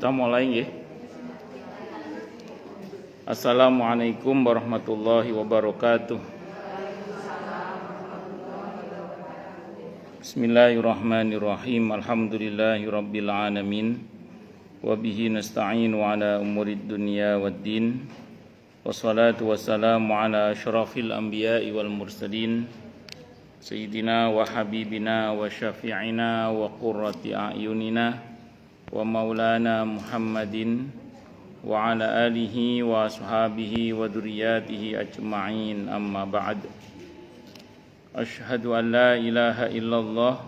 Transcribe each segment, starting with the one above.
Kita mulai nggih. Assalamualaikum warahmatullahi wabarakatuh. Bismillahirrahmanirrahim. Alhamdulillahirabbil alamin. Wa bihi nasta'inu ala umurid dunya waddin. Wassalatu wassalamu ala asyrafil anbiya'i wal mursalin. Sayyidina wa habibina wa syafi'ina wa qurrati a'yunina wa maulana Muhammadin wa ala alihi wa ashabihi wa dzurriyyatihi ajma'in, amma ba'd. Asyhadu an la ilaha illallah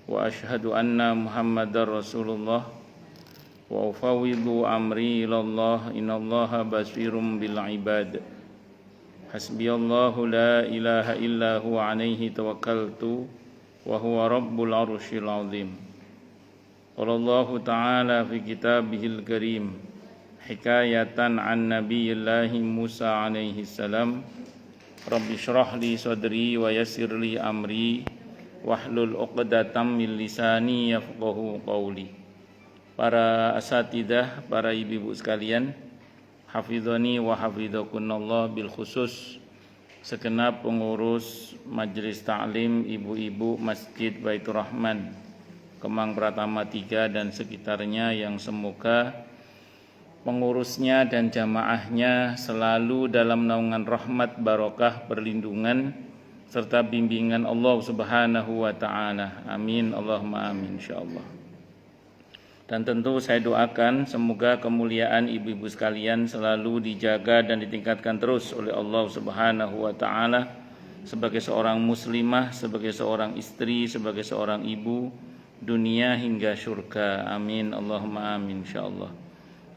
wa asyhadu anna Muhammadar Rasulullah wa ufawwidu amri ilallah, innallaha basirum bil ibad. Hasbiyallahu la ilaha illa huwa alaihi tawakkaltu wa huwa rabbul arsyil azim. Qala Allahu ta'ala fi kitabihil karim hikayatan an nabiyillahi Musa alaihi salam, Rabbi shrah li sadri wa yassir li amri wahlul 'uqdatam min lisani yafqahu qawli. Para asatidzah, para ibu-ibu sekalian, hafizani wa hafidhakunallah, bil khusus segenap pengurus Majelis Ta'lim ibu-ibu Masjid Baitur Rahman Kemang Pratama 3 dan sekitarnya, yang semoga pengurusnya dan jamaahnya selalu dalam naungan rahmat, barokah, perlindungan serta bimbingan Allah Subhanahu wa taala. Amin Allahumma amin insyaallah. Dan tentu saya doakan semoga kemuliaan ibu-ibu sekalian selalu dijaga dan ditingkatkan terus oleh Allah Subhanahu wa taala sebagai seorang muslimah, sebagai seorang istri, sebagai seorang ibu, dunia hingga surga. Amin Allahumma amin insyaallah.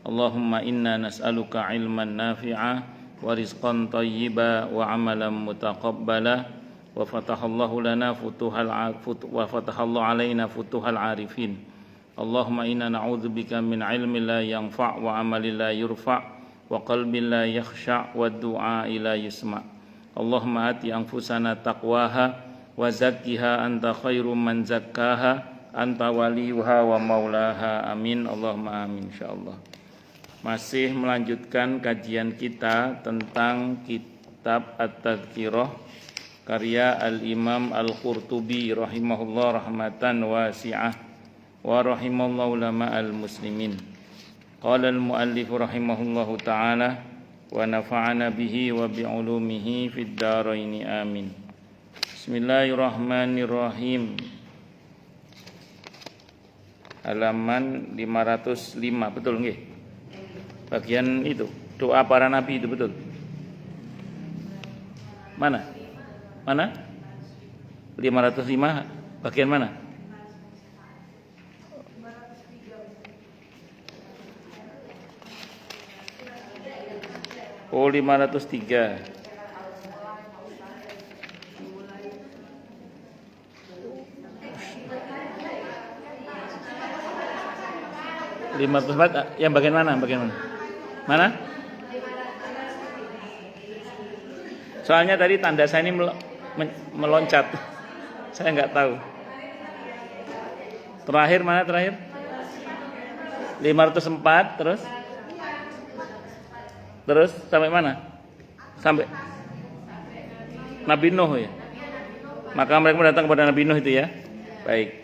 Allahumma inna nas'aluka ilman nafi'a wa rizqan thayyiba wa amalan mutaqabbala wa fatahallahu lana alaina futuhal arifin. Allahumma inna na'udzubika min ilmin la yanfa' wa amalin la yurfa' wa qalbin la yakhsha' wa du'a la yusma'. Allahumma ati anfusana taqwaha wa zakkiha anta khairum man zakkaha anta waliyuha wa maulaha. Amin Allahumma amin insyaallah. Masih melanjutkan kajian kita tentang kitab At-Tadhkirah karya Al-Imam Al-Qurtubi rahimahullah rahmatan wasi'ah wa rahimallahu ulama al-muslimin. Qala al-muallif rahimahullahu ta'ala wa nafa'ana bihi wa bi'ulumihi fid dharain amin. Bismillahirrahmanirrahim. Halaman 505, betul nggih? Bagian itu doa para nabi itu betul. Mana? 505 bagian mana? Oh, 503. Yang bagian mana? Mana? Soalnya tadi tanda saya ini meloncat. Saya nggak tahu. Terakhir mana terakhir? 504 Terus sampai mana? Sampai Nabi Nuh ya. Maka mereka datang kepada Nabi Nuh itu ya. Baik.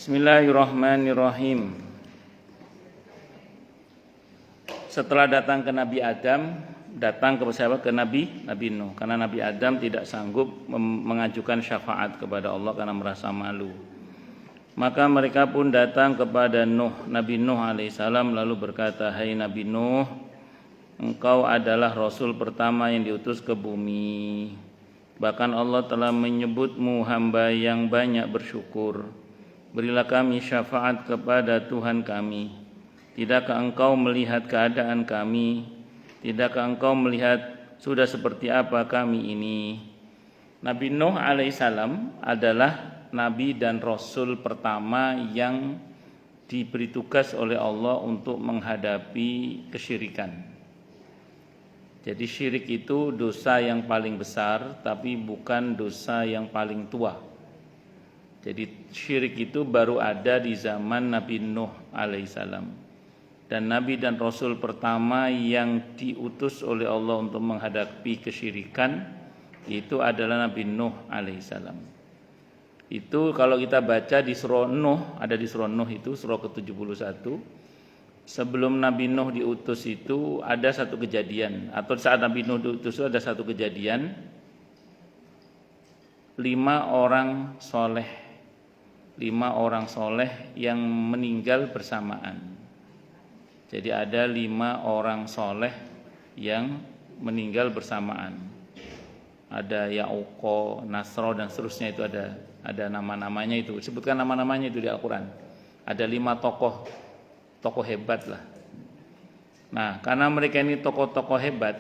Bismillahirrahmanirrahim. Setelah datang ke Nabi Adam, datang ke siapa? Ke Nabi Nuh. Karena Nabi Adam tidak sanggup mengajukan syafaat kepada Allah karena merasa malu. Maka mereka pun datang kepada Nabi Nuh alaihissalam, lalu berkata, "Hai Nabi Nuh, engkau adalah Rasul pertama yang diutus ke bumi. Bahkan Allah telah menyebutmu hamba yang banyak bersyukur. Berilah kami syafaat kepada Tuhan kami. Tidakkah engkau melihat keadaan kami? Tidakkah engkau melihat sudah seperti apa kami ini?" Nabi Nuh alaihissalam adalah Nabi dan Rasul pertama yang diberi tugas oleh Allah untuk menghadapi kesyirikan. Jadi syirik itu dosa yang paling besar, tapi bukan dosa yang paling tua. Jadi syirik itu baru ada di zaman Nabi Nuh alaihissalam. Dan Nabi dan Rasul pertama yang diutus oleh Allah untuk menghadapi kesyirikan itu adalah Nabi Nuh alaihissalam. Itu kalau kita baca di surah Nuh, ada di surah Nuh itu surah ke-71. Sebelum Nabi Nuh diutus itu ada satu kejadian, atau saat Nabi Nuh diutus itu ada satu kejadian, 5 orang soleh yang meninggal bersamaan. Jadi ada 5 orang soleh yang meninggal bersamaan. Ada Ya'uqa, Nasro dan seterusnya, itu ada nama-namanya itu. Sebutkan nama-namanya itu di Al-Quran. Ada 5 tokoh hebat lah. Nah, karena mereka ini tokoh-tokoh hebat,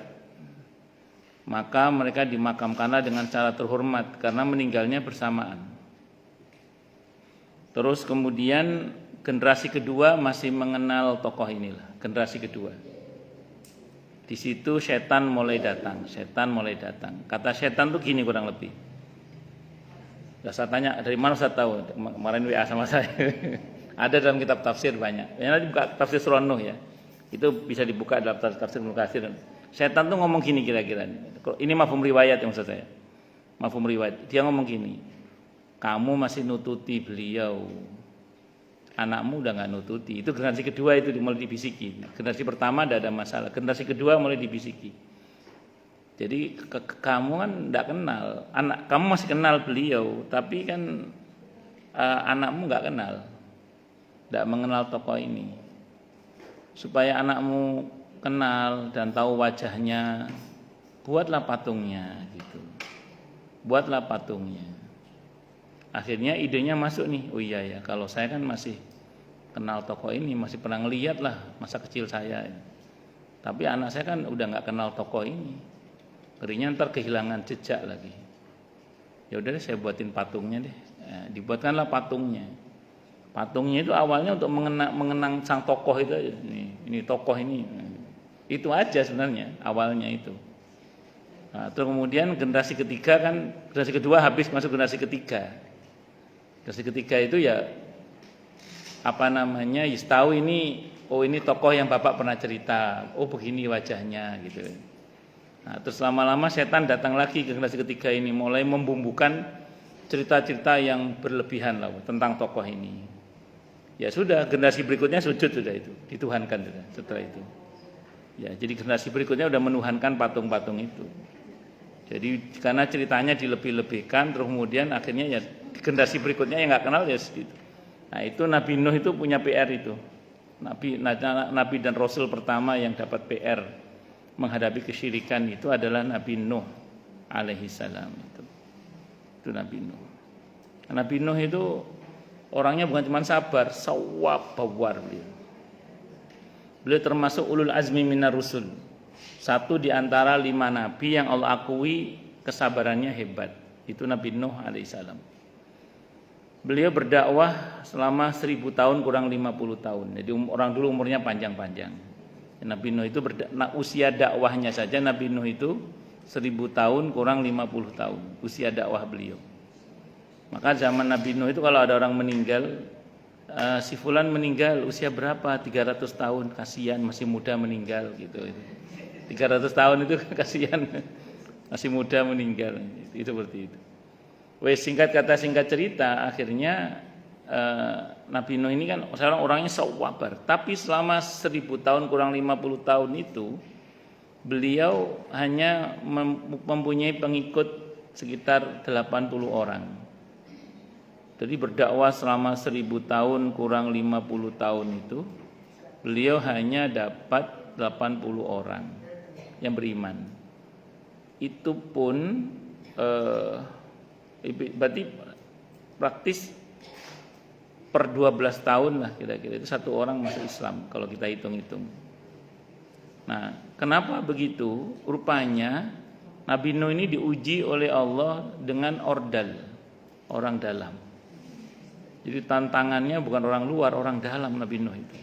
maka mereka dimakamkanlah dengan cara terhormat karena meninggalnya bersamaan. Terus kemudian generasi kedua masih mengenal tokoh inilah, generasi kedua. Di situ setan mulai datang. Kata setan tuh gini kurang lebih. Saya tanya dari mana saya tahu? Kemarin WA sama saya. Ada dalam kitab tafsir banyak. Nanti buka tafsir surah Nuh ya. Itu bisa dibuka dalam tafsir Ibnu Katsir. Setan tuh ngomong gini kira-kira. Ini mafhum riwayat yang maksud saya. Mafhum riwayat. Dia ngomong gini. Kamu masih nututi beliau. Anakmu udah nggak nututi. Itu generasi kedua itu mulai dibisiki. Generasi pertama tidak ada masalah. Generasi kedua mulai dibisiki. Jadi kamu kan tidak kenal. Kamu masih kenal beliau, tapi kan anakmu nggak kenal. Tidak mengenal tokoh ini. Supaya anakmu kenal dan tahu wajahnya, buatlah patungnya gitu. Buatlah patungnya. Akhirnya idenya masuk nih. Oh iya ya, kalau saya kan masih kenal tokoh ini, masih pernah ngeliat lah masa kecil saya. Tapi anak saya kan udah nggak kenal tokoh ini. Ngerinya ntar kehilangan jejak lagi. Ya udah deh, saya buatin patungnya deh. Dibuatkanlah patungnya. Patungnya itu awalnya untuk mengenang sang tokoh itu aja. Ini tokoh ini. Itu aja sebenarnya awalnya itu. Nah, terus kemudian generasi ketiga kan, generasi kedua habis masuk generasi ketiga. Generasi ketiga itu ya apa namanya? Ya tahu ini, oh ini tokoh yang Bapak pernah cerita. Oh begini wajahnya gitu. Nah, terus lama-lama setan datang lagi ke generasi ketiga ini, mulai membumbukan cerita-cerita yang berlebihan lah tentang tokoh ini. Ya sudah, generasi berikutnya sujud sudah itu, dituhankan sudah setelah itu. Ya, jadi generasi berikutnya udah menuhankan patung-patung itu. Jadi karena ceritanya dilebih-lebihkan, terus kemudian akhirnya ya generasi berikutnya yang nggak kenal ya segitu. Nah itu Nabi Nuh itu punya PR itu. Nabi dan Rasul pertama yang dapat PR menghadapi kesyirikan itu adalah Nabi Nuh alaihissalam itu Nabi Nuh. Nabi Nuh itu orangnya bukan cuma sabar, sawab bawar beliau. Beliau termasuk ulul azmi minar rusul. Satu di antara 5 nabi yang Allah akui kesabarannya hebat. Itu Nabi Nuh alaihissalam. Beliau berdakwah selama 1000 tahun kurang 50 tahun. Jadi orang dulu umurnya panjang-panjang. Nabi Nuh itu usia dakwahnya saja Nabi Nuh itu 1000 tahun kurang 50 tahun usia dakwah beliau. Maka zaman Nabi Nuh itu kalau ada orang meninggal, si fulan meninggal usia berapa? 300 tahun, kasihan masih muda meninggal gitu. 300 tahun itu kasihan masih muda meninggal. Itu seperti itu. Singkat kata singkat cerita, akhirnya Nabi Nuh ini kan sekarang orangnya sawabar, tapi selama 1000 tahun kurang 50 tahun itu beliau hanya mempunyai pengikut sekitar 80 orang. Jadi berdakwah selama 1000 tahun kurang 50 tahun itu beliau hanya dapat 80 orang yang beriman. Itu pun berarti praktis per 12 tahun lah kira-kira itu satu orang masuk Islam kalau kita hitung-hitung. Nah, kenapa begitu? Rupanya Nabi Nuh ini diuji oleh Allah dengan ordal, orang dalam. Jadi tantangannya bukan orang luar, orang dalam Nabi Nuh itu.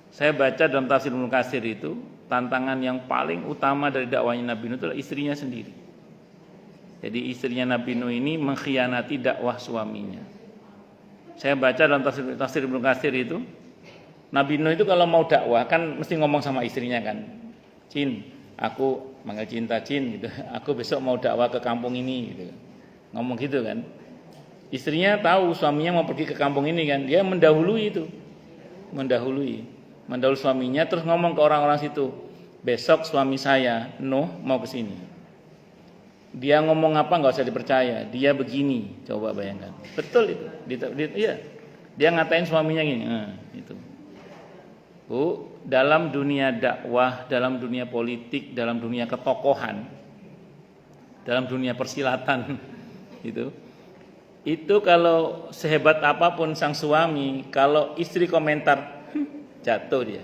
Saya baca dalam tafsir Ibnu Katsir itu, tantangan yang paling utama dari dakwahnya Nabi Nuh itu adalah istrinya sendiri. Jadi istrinya Nabi Nuh ini mengkhianati dakwah suaminya. Saya baca dalam tafsir Ibnu Katsir itu, Nabi Nuh itu kalau mau dakwah kan mesti ngomong sama istrinya kan. Cin, aku manggil cinta Cin gitu. Aku besok mau dakwah ke kampung ini gitu. Ngomong gitu kan. Istrinya tahu suaminya mau pergi ke kampung ini kan. Dia mendahului itu. Mendahului suaminya terus ngomong ke orang-orang situ. Besok suami saya Nuh mau ke sini. Dia ngomong apa nggak usah dipercaya. Dia begini, coba bayangkan. Betul itu. Iya. Dia ngatain suaminya gini. Itu. Bu, dalam dunia dakwah, dalam dunia politik, dalam dunia ketokohan, dalam dunia persilatan, itu kalau sehebat apapun sang suami, kalau istri komentar, jatuh dia.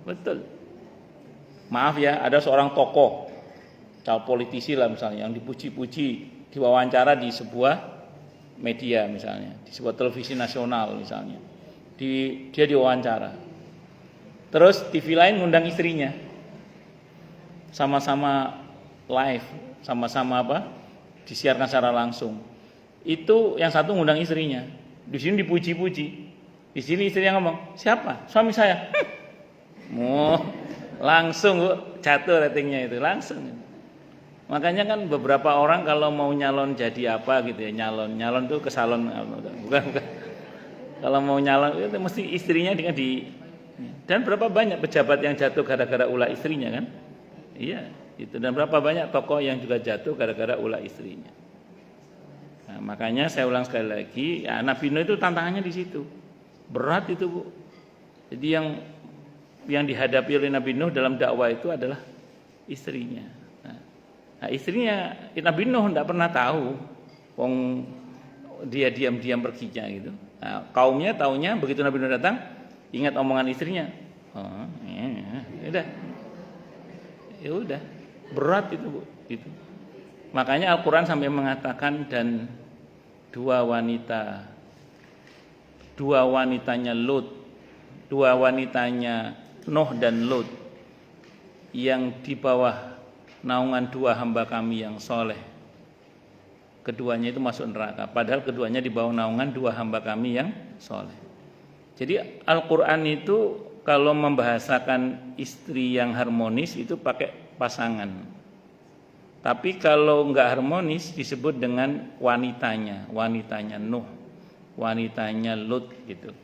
Betul. Maaf ya, ada seorang tokoh, politisi lah misalnya, yang dipuji-puji, diwawancara di sebuah media misalnya, di sebuah televisi nasional misalnya, dia diwawancara. Terus TV lain ngundang istrinya, sama-sama live, sama-sama disiarkan secara langsung. Itu yang satu ngundang istrinya, di sini dipuji-puji, di sini istrinya ngomong, siapa? Suami saya. Langsung jatuh ratingnya itu langsung. Makanya kan beberapa orang kalau mau nyalon jadi apa gitu ya, nyalon tuh ke salon, bukan. Kalau mau nyalon itu mesti istrinya dan berapa banyak pejabat yang jatuh gara-gara ulah istrinya kan? Iya, itu. Dan berapa banyak tokoh yang juga jatuh gara-gara ulah istrinya. Nah, makanya saya ulang sekali lagi, ya, Nabi Nuh itu tantangannya di situ. Berat itu, Bu. Jadi yang dihadapi oleh Nabi Nuh dalam dakwah itu adalah istrinya. Nah, istrinya Nabi Nuh tidak pernah tahu, dia diam-diam perginya gitu. Nah, kaumnya taunya begitu Nabi Nuh datang, ingat omongan istrinya. Ya udah, berat itu, Bu. Gitu. Makanya Al-Quran sampai mengatakan dan dua wanitanya Nuh dan Lut yang di bawah naungan dua hamba kami yang soleh, keduanya itu masuk neraka, padahal keduanya di bawah naungan dua hamba kami yang soleh. Jadi Al-Quran itu kalau membahasakan istri yang harmonis itu pakai pasangan, tapi kalau enggak harmonis disebut dengan wanitanya Nuh, wanitanya Lut gitu.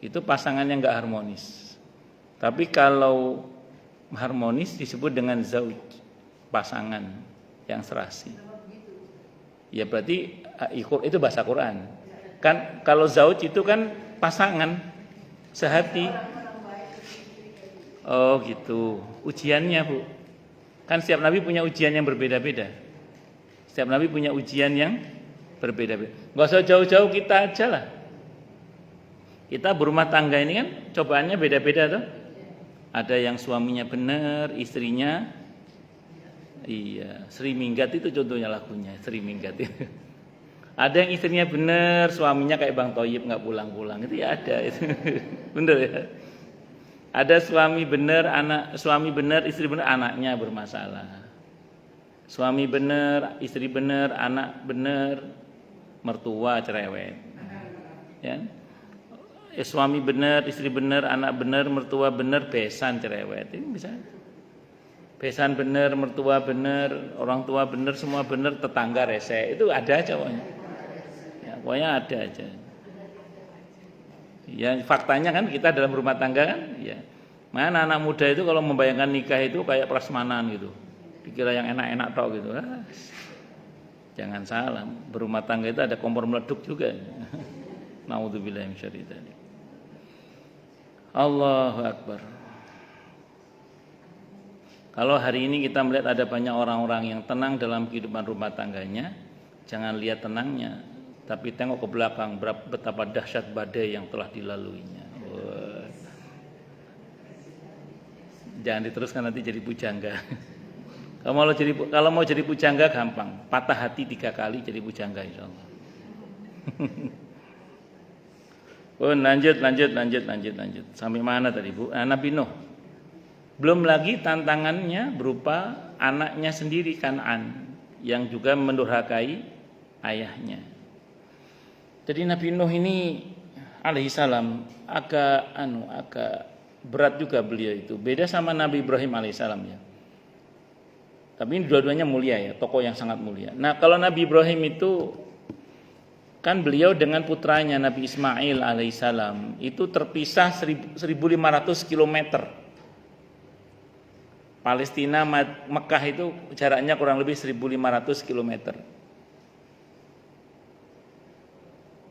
Itu pasangan yang enggak harmonis. Tapi kalau harmonis disebut dengan zauj, pasangan yang serasi. Ya berarti itu bahasa Quran. Kan kalau zauj itu kan pasangan sehati. Oh gitu. Ujiannya, Bu. Kan setiap nabi punya ujian yang berbeda-beda. Setiap nabi punya ujian yang berbeda-beda. Enggak usah jauh-jauh, kita aja lah. Kita berumah tangga ini kan cobaannya beda-beda tuh. Ada yang suaminya benar, istrinya Sri Minggat itu contohnya lagunya, Sri Minggat itu. Ada yang istrinya benar, suaminya kayak Bang Thoyib nggak pulang-pulang, itu ya ada itu. Bener ya. Ada suami benar, istri benar, anaknya bermasalah. Suami benar, istri benar, anak benar, mertua cerewet. Ya. Suami benar, istri benar, anak benar, mertua benar, besan cerewet. Ini bisa. Besan benar, mertua benar, orang tua benar, semua benar, tetangga rese. Itu ada aja pokoknya. Ya, pokoknya ada aja. Ya, faktanya kan kita dalam rumah tangga kan, ya. Mana anak muda itu kalau membayangkan nikah itu kayak prasmanan gitu. Dikira yang enak-enak tok gitu. Jangan salah, berumah tangga itu ada kompor meleduk juga. Naudzubillahi minasyarri dzalik. Allahu Akbar. Kalau hari ini kita melihat ada banyak orang-orang yang tenang dalam kehidupan rumah tangganya, jangan lihat tenangnya, tapi tengok ke belakang betapa dahsyat badai yang telah dilaluinya. Jangan diteruskan nanti jadi pujangga. Kalau mau jadi pujangga gampang, patah hati 3 kali jadi pujangga insyaallah. Lanjut. Sampai mana tadi, Bu? Nabi Nuh. Belum lagi tantangannya berupa anaknya sendiri Kan'an yang juga mendurhakai ayahnya. Jadi Nabi Nuh ini alaihissalam agak berat juga beliau itu. Beda sama Nabi Ibrahim alaihissalam ya. Tapi ini dua-duanya mulia ya, tokoh yang sangat mulia. Nah, kalau Nabi Ibrahim itu kan beliau dengan putranya Nabi Ismail alaihissalam itu terpisah 1.500 km. Palestina Mekah itu jaraknya kurang lebih 1.500 km.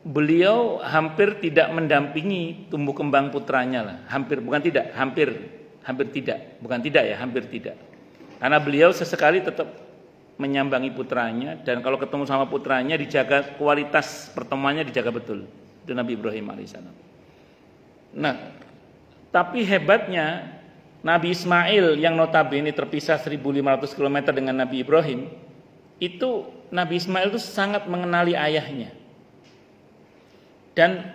Beliau hampir tidak mendampingi tumbuh kembang putranya lah. Hampir tidak. Karena beliau sesekali tetap menyambangi putranya, dan kalau ketemu sama putranya dijaga kualitas pertemuannya, dijaga betul. Itu Nabi Ibrahim alaihissalam. Nah, tapi hebatnya Nabi Ismail yang notabene terpisah 1.500 km dengan Nabi Ibrahim, itu Nabi Ismail itu sangat mengenali ayahnya dan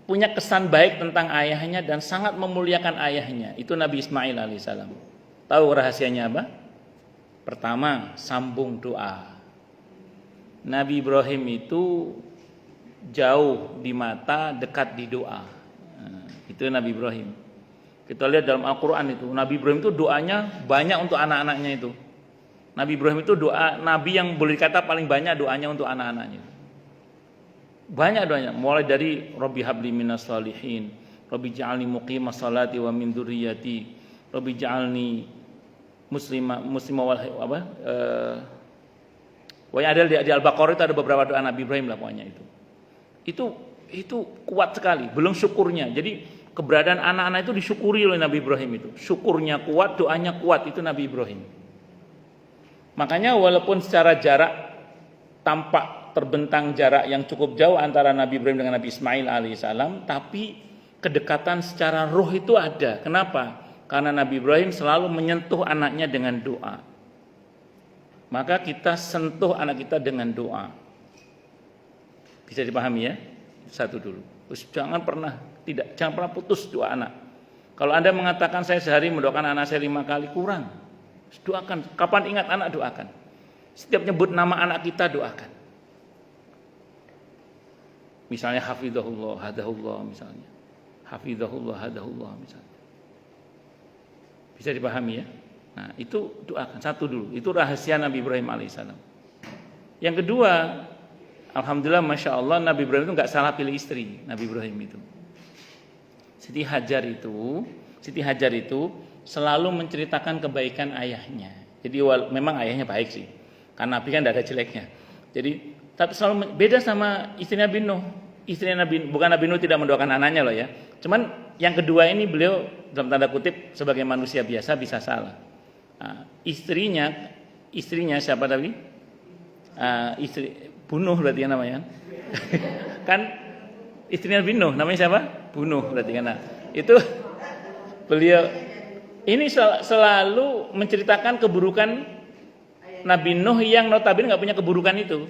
punya kesan baik tentang ayahnya dan sangat memuliakan ayahnya. Itu Nabi Ismail alaihissalam. Tahu rahasianya apa? Pertama, sambung doa. Nabi Ibrahim itu jauh di mata, dekat di doa. Nah, itu Nabi Ibrahim. Kita lihat dalam Al-Quran itu, Nabi Ibrahim itu doanya banyak untuk anak-anaknya itu. Nabi Ibrahim itu doa, Nabi yang boleh dikata paling banyak doanya untuk anak-anaknya. Banyak doanya, mulai dari Rabbi habli minas salihin, Rabbi ja'alni muqimas salati wa min dzurriyyati, Rabbi ja'alni muslimah pokoknya ada di Al-Baqarah itu ada beberapa doa Nabi Ibrahim lah pokoknya itu kuat sekali, belum syukurnya. Jadi keberadaan anak-anak itu disyukuri oleh Nabi Ibrahim itu. Syukurnya kuat, doanya kuat, itu Nabi Ibrahim. Makanya walaupun secara jarak tampak terbentang jarak yang cukup jauh antara Nabi Ibrahim dengan Nabi Ismail alaihissalam, tapi kedekatan secara roh itu ada. Kenapa? Karena Nabi Ibrahim selalu menyentuh anaknya dengan doa. Maka kita sentuh anak kita dengan doa. Bisa dipahami ya? Satu dulu. Terus jangan pernah putus doa anak. Kalau Anda mengatakan saya sehari mendoakan anak saya 5 kali, kurang. Doakan. Kapan ingat anak, doakan. Setiap nyebut nama anak kita, doakan. Misalnya hafizahullah, hadahullah misalnya. Hafizahullah, hadahullah misalnya. Bisa dipahami ya? Nah, itu doakan satu dulu. Itu rahasia Nabi Ibrahim alaihissalam. Yang kedua, alhamdulillah, masya Allah, Nabi Ibrahim itu nggak salah pilih istri. Nabi Ibrahim itu, Siti Hajar itu selalu menceritakan kebaikan ayahnya. Jadi memang ayahnya baik sih, karena Nabi kan tidak ada jeleknya. Jadi tapi selalu beda sama istri Nabi Nuh. Istri Nabi, bukan Nabi Nuh tidak mendoakan anaknya loh ya. Cuman yang kedua ini beliau dalam tanda kutip sebagai manusia biasa bisa salah. Nah, istrinya siapa tadi? Istri Bunuh berarti kan namanya. Kan istrinya Nabi Nuh namanya siapa? Bunuh berarti kan. Nah, itu beliau ini selalu menceritakan keburukan Nabi Nuh yang notabene nggak punya keburukan itu.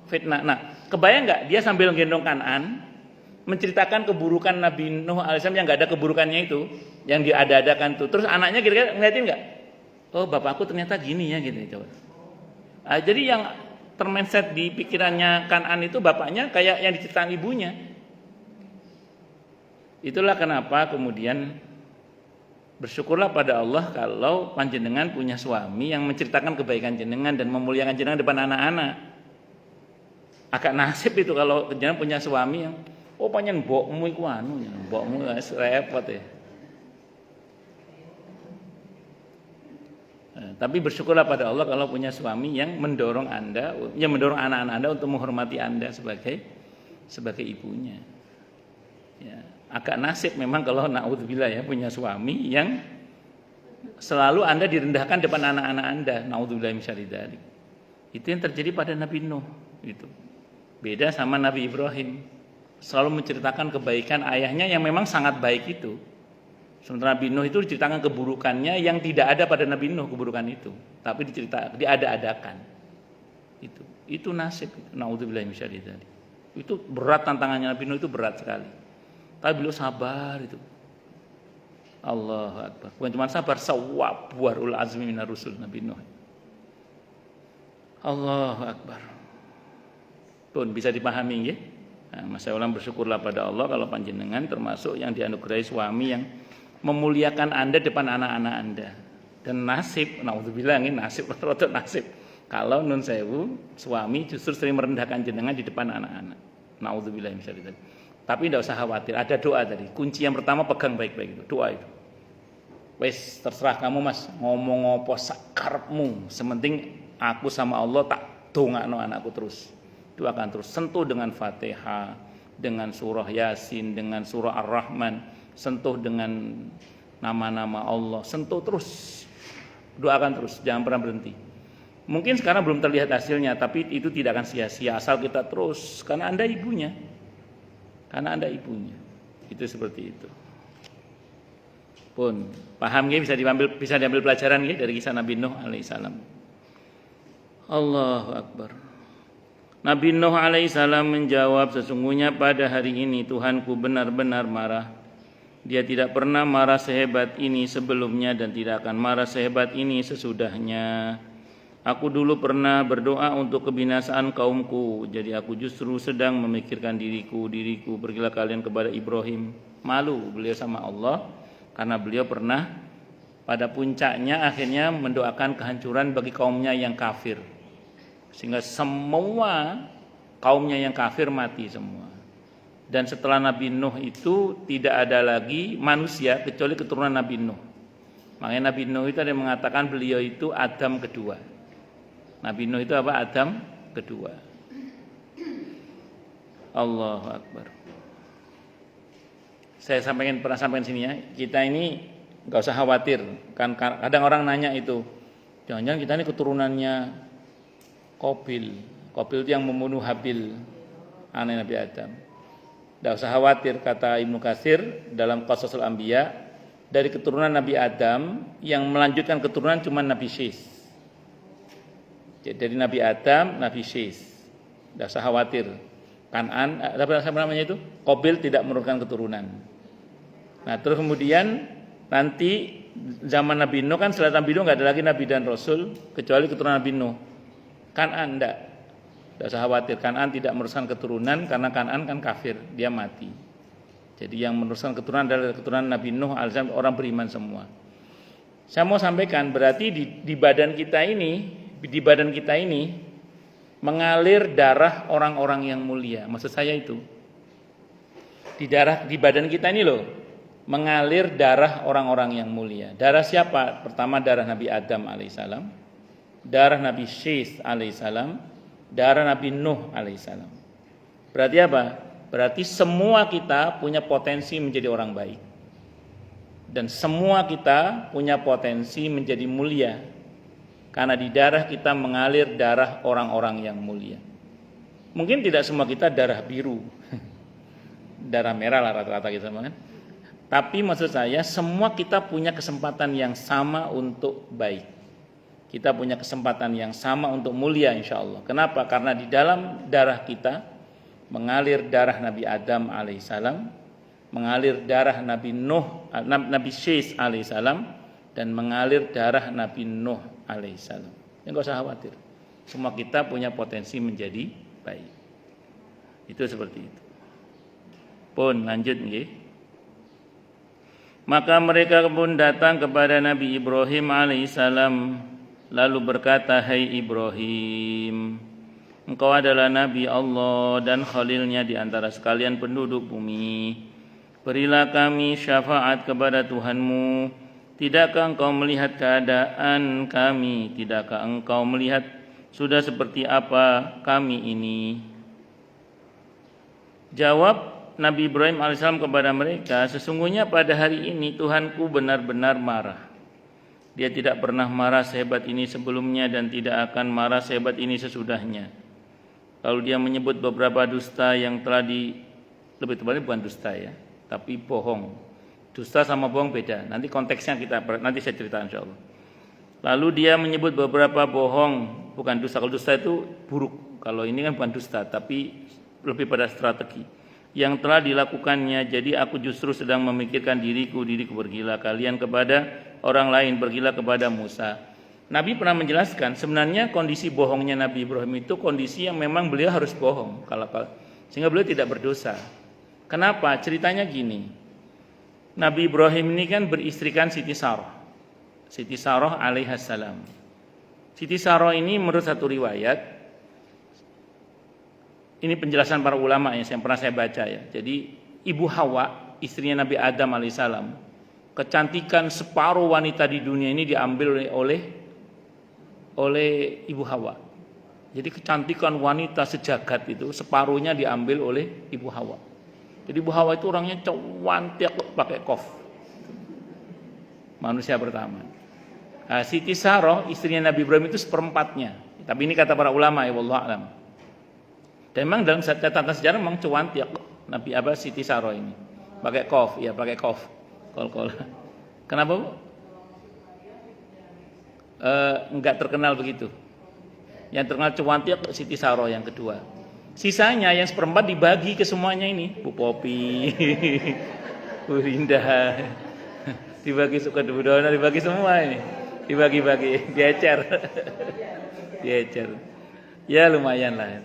Fitnah. Nah, kebayang nggak dia sambil gendong Kan'an menceritakan keburukan Nabi Nuh alaihissalam yang nggak ada keburukannya itu, yang diada-adakan tuh. Terus anaknya kira-kira ngeliatin nggak? Oh, bapakku ternyata gini ya gitu. Coba. Jadi yang termenset di pikirannya Kan'an itu bapaknya kayak yang diceritakan ibunya. Itulah kenapa kemudian bersyukurlah pada Allah kalau panjenengan punya suami yang menceritakan kebaikan jenengan dan memuliakan jenengan depan anak-anak. Agak nasib itu kalau jenengan punya suami yang panjen mbokmu iku anu, mbokmu repot ya. Tapi bersyukurlah pada Allah kalau punya suami yang mendorong Anda, yang mendorong anak-anak Anda untuk menghormati Anda sebagai ibunya. Ya, agak nasib memang kalau naudzubillah ya punya suami yang selalu Anda direndahkan depan anak-anak Anda. Naudzubillah min syarri dzalik. Itu yang terjadi pada Nabi Nuh itu. Beda sama Nabi Ibrahim. Selalu menceritakan kebaikan ayahnya yang memang sangat baik itu. Sementara Nabi Nuh itu diceritakan keburukannya yang tidak ada pada Nabi Nuh keburukan itu, tapi diada-adakan. Itu nasib. Naudzubillah min syarri dzalik. Itu berat tantangannya Nabi Nuh, itu berat sekali. Tapi beliau sabar itu. Allahu Akbar. Bukan cuma sabar, sawwabarul azmi minar rusul Nabi Nuh. Allahu Akbar. Pun bisa dipahami ya? Nah, Mas Ulam bersyukurlah pada Allah kalau panjenengan termasuk yang dianugerahi suami yang memuliakan Anda depan anak-anak Anda. Dan nasib, naudzubillah ini nasib rada nasib. Kalau nun sewu suami justru sering merendahkan jenengan di depan anak-anak. Naudzubillah misalnya. Tapi tidak usah khawatir, ada doa tadi. Kunci yang pertama pegang baik-baik itu, doa itu. Wes terserah kamu Mas, ngomong apa sakarepmu, sementing aku sama Allah tak dongakno anakku terus. Doakan terus, sentuh dengan Fatihah, dengan surah Yasin, dengan surah Ar-Rahman, sentuh dengan nama-nama Allah, sentuh terus. Doakan terus, jangan pernah berhenti. Mungkin sekarang belum terlihat hasilnya, tapi itu tidak akan sia-sia asal kita terus, karena Anda ibunya. Karena Anda ibunya. Itu seperti itu. Pun paham nggih, bisa diambil pelajaran nggih dari kisah Nabi Nuh alaihissalam. Allahu akbar. Nabi Nuh alaihissalam menjawab, sesungguhnya pada hari ini Tuhanku benar-benar marah. Dia tidak pernah marah sehebat ini sebelumnya dan tidak akan marah sehebat ini sesudahnya. Aku dulu pernah berdoa untuk kebinasaan kaumku, jadi aku justru sedang memikirkan diriku, pergilah kalian kepada Ibrahim. Malu beliau sama Allah karena beliau pernah pada puncaknya akhirnya mendoakan kehancuran bagi kaumnya yang kafir. Sehingga semua kaumnya yang kafir mati semua. Dan setelah Nabi Nuh itu tidak ada lagi manusia kecuali keturunan Nabi Nuh. Makanya Nabi Nuh itu ada yang mengatakan beliau itu Adam kedua. Nabi Nuh itu apa? Adam kedua. Allahu Akbar. Saya pernah sampaikan sini ya. Kita ini nggak usah khawatir. Kan kadang orang nanya itu, jangan-jangan kita ini keturunannya Qabil. Qabil itu yang membunuh Habil, anak Nabi Adam. Nggak usah khawatir, kata Ibnu Katsir dalam Qasasul Anbiya, dari keturunan Nabi Adam yang melanjutkan keturunan cuma Nabi Syis. Jadi dari Nabi Adam, Nabi Syis. Nggak usah khawatir. Kan'an, apa namanya itu? Qabil tidak menurunkan keturunan. Nah, terus kemudian nanti zaman Nabi Nuh kan setelah Nabi Nuh nggak ada lagi Nabi dan Rasul kecuali keturunan Nabi Nuh. Kan'an tidak usah khawatir. Kan'an tidak meneruskan keturunan karena Kan'an kan kafir, dia mati. Jadi yang meneruskan keturunan adalah keturunan Nabi Nuh alaihissalam, orang beriman semua. Saya mau sampaikan berarti di badan kita ini mengalir darah orang-orang yang mulia. Maksud saya itu di badan kita ini loh mengalir darah orang-orang yang mulia. Darah siapa? Pertama darah Nabi Adam alaihissalam, darah Nabi Syis alaihissalam, darah Nabi Nuh alaihissalam. Berarti apa? Berarti semua kita punya potensi menjadi orang baik. Dan semua kita punya potensi menjadi mulia. Karena di darah kita mengalir darah orang-orang yang mulia. Mungkin tidak semua kita darah biru. Darah merah lah rata-rata kita kan. Tapi maksud saya semua kita punya kesempatan yang sama untuk baik. Kita punya kesempatan yang sama untuk mulia insya Allah. Kenapa? Karena di dalam darah kita mengalir darah Nabi Adam alaihissalam, mengalir darah Nabi Nuh, Nabi Syis alaihissalam, dan mengalir darah Nabi Nuh alaihissalam. Enggak usah khawatir. Semua kita punya potensi menjadi baik. Itu seperti itu. Pun lanjut nggih. Maka mereka pun datang kepada Nabi Ibrahim alaihissalam lalu berkata, "Hai Ibrahim, engkau adalah Nabi Allah dan Khalilnya di antara sekalian penduduk bumi. Berilah kami syafaat kepada Tuhanmu. Tidakkah engkau melihat keadaan kami? Tidakkah engkau melihat sudah seperti apa kami ini?" Jawab Nabi Ibrahim alaihissalam kepada mereka, "Sesungguhnya pada hari ini Tuhanku benar-benar marah. Dia tidak pernah marah sehebat ini sebelumnya dan tidak akan marah sehebat ini sesudahnya." Lalu dia menyebut beberapa dusta yang telah lebih tepatnya bukan dusta ya, tapi bohong. Dusta sama bohong beda. Nanti konteksnya nanti saya cerita insyaallah. Lalu dia menyebut beberapa bohong, bukan dusta. Kalau dusta itu buruk. Kalau ini kan bukan dusta, tapi lebih pada strategi yang telah dilakukannya. Jadi aku justru sedang memikirkan diriku pergilah kalian kepada orang lain, pergilah kepada Musa. Nabi pernah menjelaskan sebenarnya kondisi bohongnya Nabi Ibrahim itu kondisi yang memang beliau harus bohong. Sehingga beliau tidak berdosa. Kenapa? Ceritanya gini. Nabi Ibrahim ini kan beristrikan Siti Sarah. Siti Sarah alaihissalam. Siti Sarah ini menurut satu riwayat, ini penjelasan para ulama yang pernah saya baca ya. Jadi Ibu Hawa, istrinya Nabi Adam alaihissalam, kecantikan separuh wanita di dunia ini diambil oleh Ibu Hawa. Jadi kecantikan wanita sejagat itu separuhnya diambil oleh Ibu Hawa. Jadi Ibu Hawa itu orangnya cantik pakai kof. Manusia pertama. Nah, Siti Sarah istrinya Nabi Ibrahim itu seperempatnya. Tapi ini kata para ulama ya wallahu alam. Dan memang dalam catatan sejarah memang cantik Nabi Siti Sarah ini. Pakai kof, ya pakai kof. Kol-kol. Kenapa Bu? Enggak terkenal begitu. Yang terkenal cantik Siti Sarah yang kedua. Sisanya yang seperempat dibagi ke semuanya ini. Bu Popi, Bu Rinda, dibagi suka Bu Dona, dibagi semua ini. Dibagi-bagi, diecer. Diecer. Ya lumayan lah.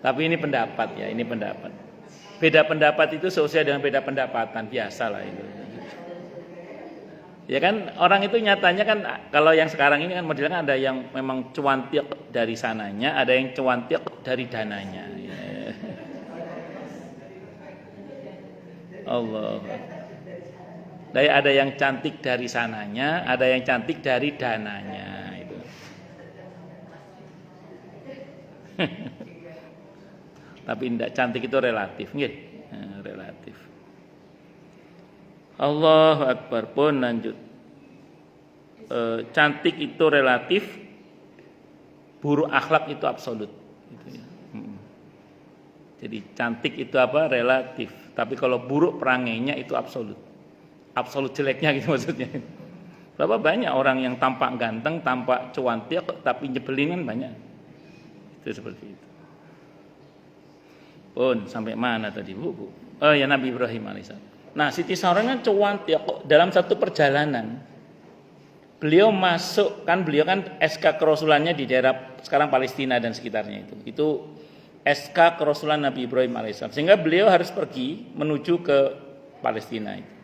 Tapi ini pendapat ya, ini pendapat. Beda pendapat itu seusia dengan beda pendapatan, biasa lah itu. Ya kan orang itu nyatanya kan kalau yang sekarang ini kan modelnya ada yang memang cantik dari sananya, ada yang cantik dari dananya. Ya. Allah. Ada yang cantik dari sananya, ada yang cantik dari dananya. Itu. Tapi tidak cantik itu relatif, nggih. Relatif. Allahu Akbar pun lanjut. Cantik itu relatif, buruk akhlak itu absolut. Gitu ya. Jadi cantik itu apa? Relatif. Tapi kalau buruk perangainya itu absolut. Absolut jeleknya gitu maksudnya. Berapa banyak orang yang tampak ganteng, tampak cantik, tapi nyebelin kan banyak. Itu seperti itu. Pun sampai mana tadi Bu? Oh ya Nabi Ibrahim alaihissalam. Nah, Siti Sarah kan cantik dalam satu perjalanan. Beliau masuk kan SK kerasulannya di daerah sekarang Palestina dan sekitarnya itu. Itu SK kerasulan Nabi Ibrahim alaihissalam. Sehingga beliau harus pergi menuju ke Palestina itu.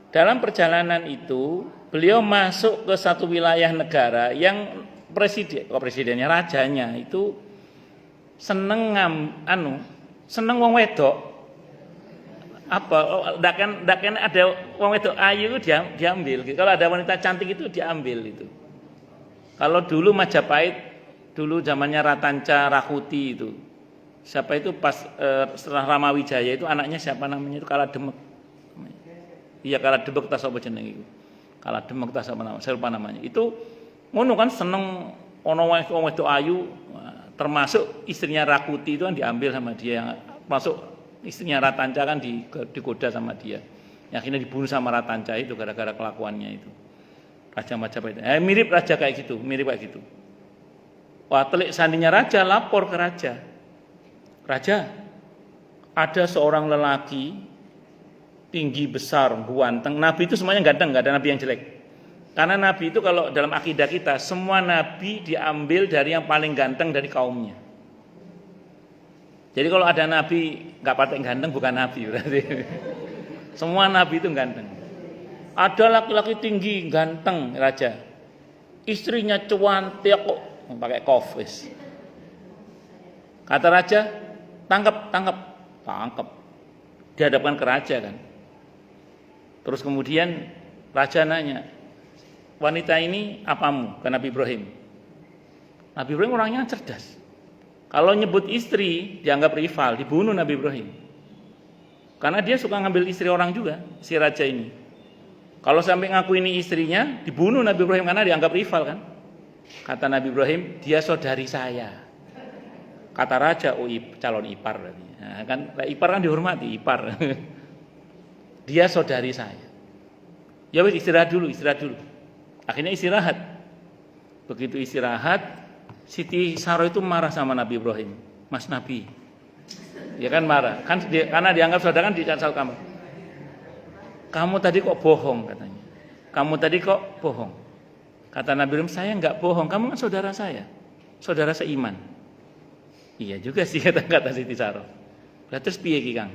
Dalam perjalanan itu, beliau masuk ke satu wilayah negara yang presidennya rajanya itu seneng seneng wong wedok. Ndakan ada wong wedok ayu diambil. Kalau ada wanita cantik itu diambil itu. Kalau dulu Majapahit, dulu zamannya Ratanca, Rakuti itu. Siapa itu pas setelah Ramawijaya itu anaknya siapa namanya itu Kala Demek. Iya Kala Demek tas apa jenenge iku. Kala Demek tas apa namanya? Saya lupa namanya. Itu ngono kan seneng ono wong wedok ayu termasuk istrinya Rakuti itu kan diambil sama dia yang masuk. Istrinya Ratanca kan digoda sama dia. Yang akhirnya dibunuh sama Ratanca itu gara-gara kelakuannya itu. Raja Majapahit. Mirip raja kayak gitu, mirip kayak gitu. Wah, telik sandinya raja lapor ke raja. Raja, ada seorang lelaki tinggi besar, ganteng. Nabi itu semuanya ganteng, enggak ada nabi yang jelek. Karena nabi itu kalau dalam akidah kita, semua nabi diambil dari yang paling ganteng dari kaumnya. Jadi kalau ada nabi nggak patek ganteng bukan nabi berarti. Semua nabi itu ganteng. Ada laki-laki tinggi ganteng raja, istrinya cantik kok pakai kofis. Kata raja, tangkap. Dihadapkan ke raja kan. Terus kemudian raja nanya, wanita ini apamu? Ke Nabi Ibrahim. Nabi Ibrahim orangnya cerdas. Kalau nyebut istri dianggap rival, dibunuh Nabi Ibrahim. Karena dia suka ngambil istri orang juga, si raja ini. Kalau sampai ngaku ini istrinya, dibunuh Nabi Ibrahim karena dianggap rival kan. Kata Nabi Ibrahim, dia saudari saya. Kata raja, calon ipar berarti. Nah, kan ipar kan dihormati, ipar. Dia saudari saya. Ya wis istirahat dulu. Akhirnya istirahat. Begitu istirahat, Siti Sarah itu marah sama Nabi Ibrahim. Mas Nabi. Dia kan marah. Karena dianggap saudara kan di satu kamar. Kamu tadi kok bohong katanya. Kata Nabi Ibrahim, saya enggak bohong. Kamu kan saudara saya. Saudara seiman. Iya juga sih kata Siti Saroh. Lah terus piye Ki Kang?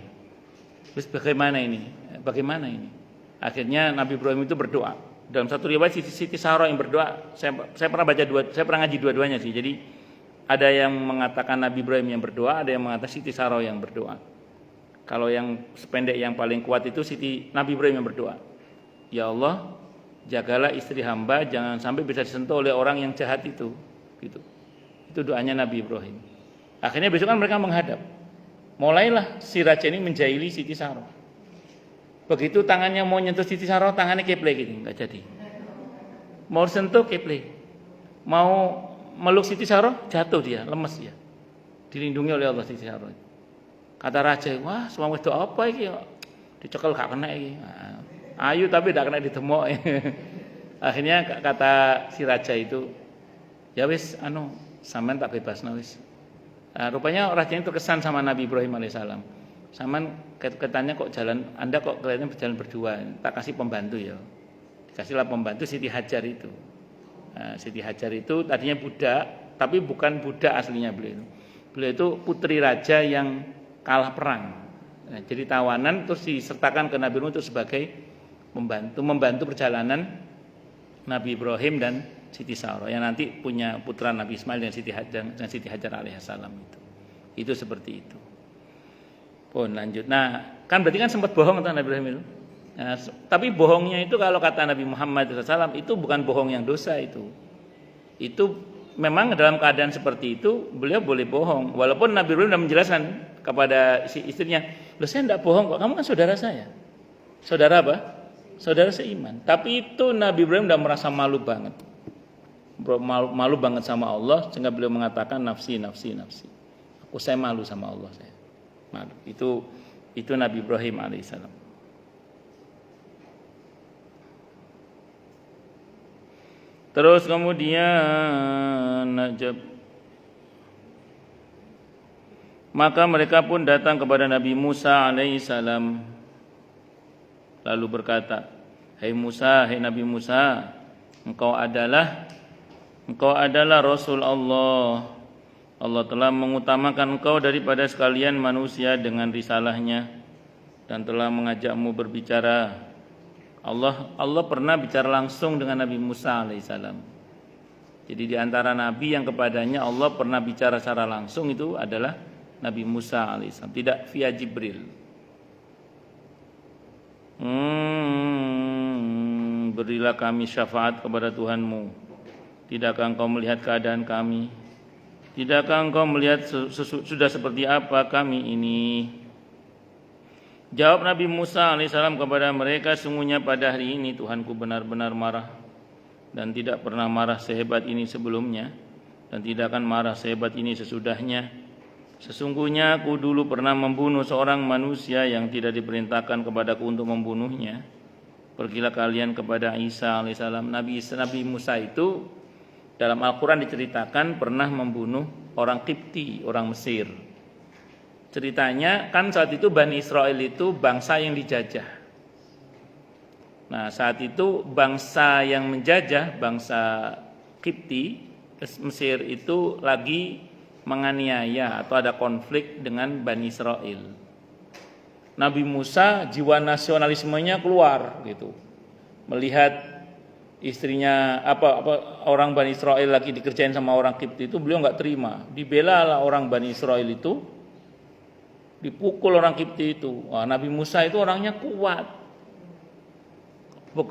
Terus bagaimana ini? Bagaimana ini? Akhirnya Nabi Ibrahim itu berdoa. Dalam satu riwayat Siti Saroh yang berdoa, saya pernah baca saya pernah ngaji dua-duanya sih. Jadi ada yang mengatakan Nabi Ibrahim yang berdoa, ada yang mengatakan Siti Saroh yang berdoa. Kalau yang sependek yang paling kuat itu Nabi Ibrahim yang berdoa. Ya Allah, jagalah istri hamba jangan sampai bisa disentuh oleh orang yang jahat itu. Gitu. Itu doanya Nabi Ibrahim. Akhirnya besok kan mereka menghadap. Mulailah si raja ini menjahili Siti Saroh. Begitu tangannya mau nyentuh Siti Saroh, tangannya keple gitu, enggak jadi. Mau sentuh keple. Mau meluk Siti Saroh, jatuh dia, lemes ya. Dilindungi oleh Allah Siti Saroh. Kata raja, wah semua itu apa iki? Dicekel gak kena iki. Ayu tapi gak kena ditemok. Akhirnya kata si raja itu, ya wis sampean tak bebasno wis. Rupanya raja ini terkesan sama Nabi Ibrahim alaihissalam. Saman katanya kok Anda kok kelihatannya berjalan berdua, tak kasih pembantu ya. Dikasihlah pembantu Siti Hajar itu. Siti Hajar itu tadinya budak, tapi bukan budak aslinya beliau. Beliau itu putri raja yang kalah perang. Jadi tawanan terus disertakan ke Nabi Ibrahim untuk sebagai membantu perjalanan Nabi Ibrahim dan Siti Saroh yang nanti punya putra Nabi Ismail dan Siti Hajar alaihissalam itu. Itu seperti itu. Pun lanjut. Nah, kan berarti kan sempat bohong tentang Nabi Ibrahim itu. Nah, tapi bohongnya itu kalau kata Nabi Muhammad SAW itu bukan bohong yang dosa itu. Itu memang dalam keadaan seperti itu beliau boleh bohong. Walaupun Nabi Ibrahim sudah menjelaskan kepada si istrinya, "Loh saya tidak bohong kok, kamu kan saudara saya." Saudara apa? Saudara seiman. Tapi itu Nabi Ibrahim sudah merasa malu banget. Malu banget sama Allah sehingga beliau mengatakan nafsi. Saya malu sama Allah saya. Malu. Itu Nabi Ibrahim alaihissalam. Terus kemudian maka mereka pun datang kepada Nabi Musa alaihissalam lalu berkata, "Hai Musa, hai Nabi Musa, engkau adalah Rasul Allah. Allah telah mengutamakan engkau daripada sekalian manusia dengan risalahnya dan telah mengajakmu berbicara." Allah pernah bicara langsung dengan Nabi Musa alaihissalam. Jadi di antara nabi yang kepadanya Allah pernah bicara secara langsung itu adalah Nabi Musa alaihissalam, tidak via Jibril. Berilah kami syafaat kepada Tuhanmu. Tidakkah engkau melihat keadaan kami? Tidakkah engkau melihat sudah seperti apa kami ini? Jawab Nabi Musa alaihissalam kepada mereka, sungguhnya pada hari ini Tuhanku benar-benar marah dan tidak pernah marah sehebat ini sebelumnya dan tidak akan marah sehebat ini sesudahnya. Sesungguhnya aku dulu pernah membunuh seorang manusia yang tidak diperintahkan kepadaku untuk membunuhnya. Pergilah kalian kepada Isa alaihissalam. Nabi Musa itu dalam Al-Quran diceritakan pernah membunuh orang Qibti, orang Mesir. Ceritanya kan saat itu Bani Israel itu bangsa yang dijajah. Nah saat itu bangsa yang menjajah, bangsa Qibti, Mesir itu lagi menganiaya atau ada konflik dengan Bani Israel. Nabi Musa jiwa nasionalismenya keluar gitu. Melihat istrinya orang Bani Israel lagi dikerjain sama orang Qibti itu beliau enggak terima. Dibela lah orang Bani Israel itu. Dipukul orang Qibti itu. Wah, Nabi Musa itu orangnya kuat.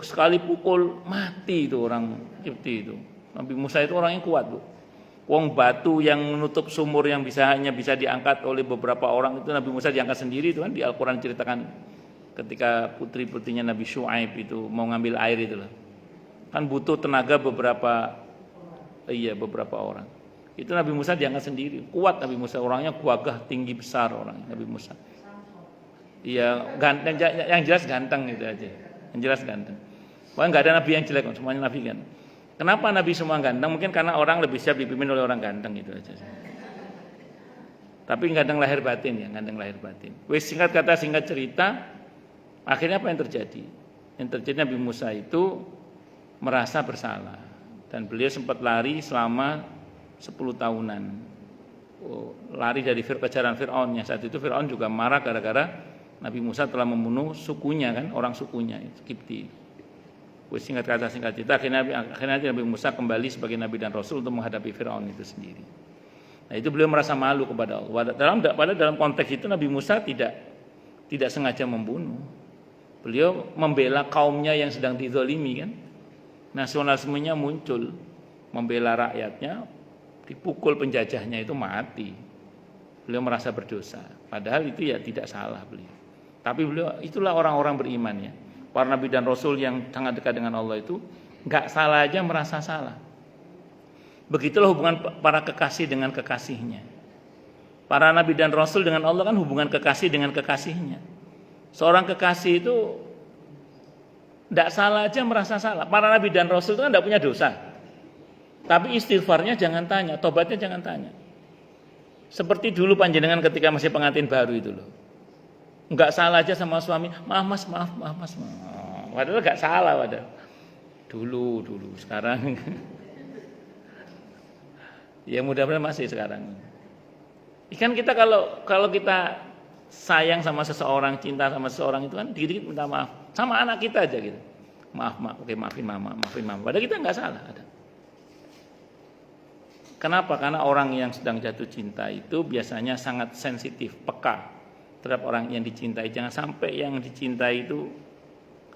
Sekali pukul mati itu orang Qibti itu. Nabi Musa itu orangnya kuat, Bu. Wong batu yang menutup sumur yang hanya bisa diangkat oleh beberapa orang itu Nabi Musa diangkat sendiri itu kan di Al-Qur'an ceritakan ketika putri-putrinya Nabi Syuaib itu mau ngambil air itu loh. Kan butuh tenaga beberapa orang. Itu Nabi Musa diangkat sendiri. Kuat Nabi Musa, orangnya gagah, tinggi besar orang Nabi Musa. Iya, ganteng, yang jelas ganteng gitu aja. Yang jelas ganteng. Pokoknya enggak ada nabi yang jelek, semuanya nabi kan. Kenapa nabi semua ganteng? Mungkin karena orang lebih siap dipimpin oleh orang ganteng gitu aja. Tapi ganteng lahir batin ya, ganteng lahir batin. Wes singkat kata singkat cerita, akhirnya apa yang terjadi? Yang terjadi Nabi Musa itu merasa bersalah dan beliau sempat lari selama 10 tahunan. lari dari kejaran Fir'aun. Yang saat itu Fir'aun juga marah gara-gara Nabi Musa telah membunuh sukunya kan, orang sukunya Kipti. Singkat kata singkat cerita, akhirnya Nabi Musa kembali sebagai Nabi dan Rasul untuk menghadapi Fir'aun itu sendiri. Nah itu beliau merasa malu kepada Allah. Padahal dalam konteks itu Nabi Musa tidak sengaja membunuh. Beliau membela kaumnya yang sedang dizalimi kan. Nasionalismenya muncul, membela rakyatnya, dipukul penjajahnya itu mati. Beliau merasa berdosa. Padahal itu ya tidak salah beliau. Tapi beliau itulah orang-orang beriman ya. Para nabi dan rasul yang sangat dekat dengan Allah itu enggak salah aja merasa salah. Begitulah hubungan para kekasih dengan kekasihnya. Para nabi dan rasul dengan Allah kan hubungan kekasih dengan kekasihnya. Seorang kekasih itu enggak salah aja merasa salah. Para nabi dan rasul itu kan enggak punya dosa. Tapi istighfarnya jangan tanya, tobatnya jangan tanya. Seperti dulu panjenengan ketika masih pengantin baru itu loh. Enggak salah aja sama suami, maaf mas. Padahal enggak salah padahal. Dulu sekarang ya mudah-mudahan masih sekarang. Ikan kita kalau kita sayang sama seseorang, cinta sama seseorang itu kan dikit-dikit minta maaf. Sama anak kita aja gitu. Maaf, oke maafin mama. Padahal kita enggak salah ada. Kenapa? Karena orang yang sedang jatuh cinta itu biasanya sangat sensitif, peka terhadap orang yang dicintai. Jangan sampai yang dicintai itu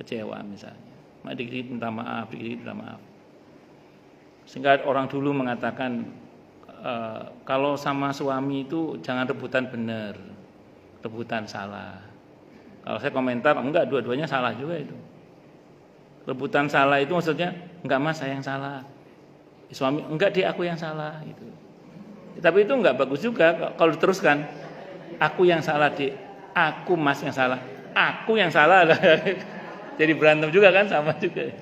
kecewa misalnya. Dikit minta maaf. Sehingga orang dulu mengatakan kalau sama suami itu jangan rebutan benar, rebutan salah. Kalau saya komentar, enggak, dua-duanya salah juga itu. Rebutan salah itu maksudnya enggak mas saya yang salah. Suami enggak dia aku yang salah gitu. Tapi itu enggak bagus juga kalau diteruskan. Aku yang salah Dik, aku mas yang salah, aku yang salah. Jadi berantem juga kan, sama juga.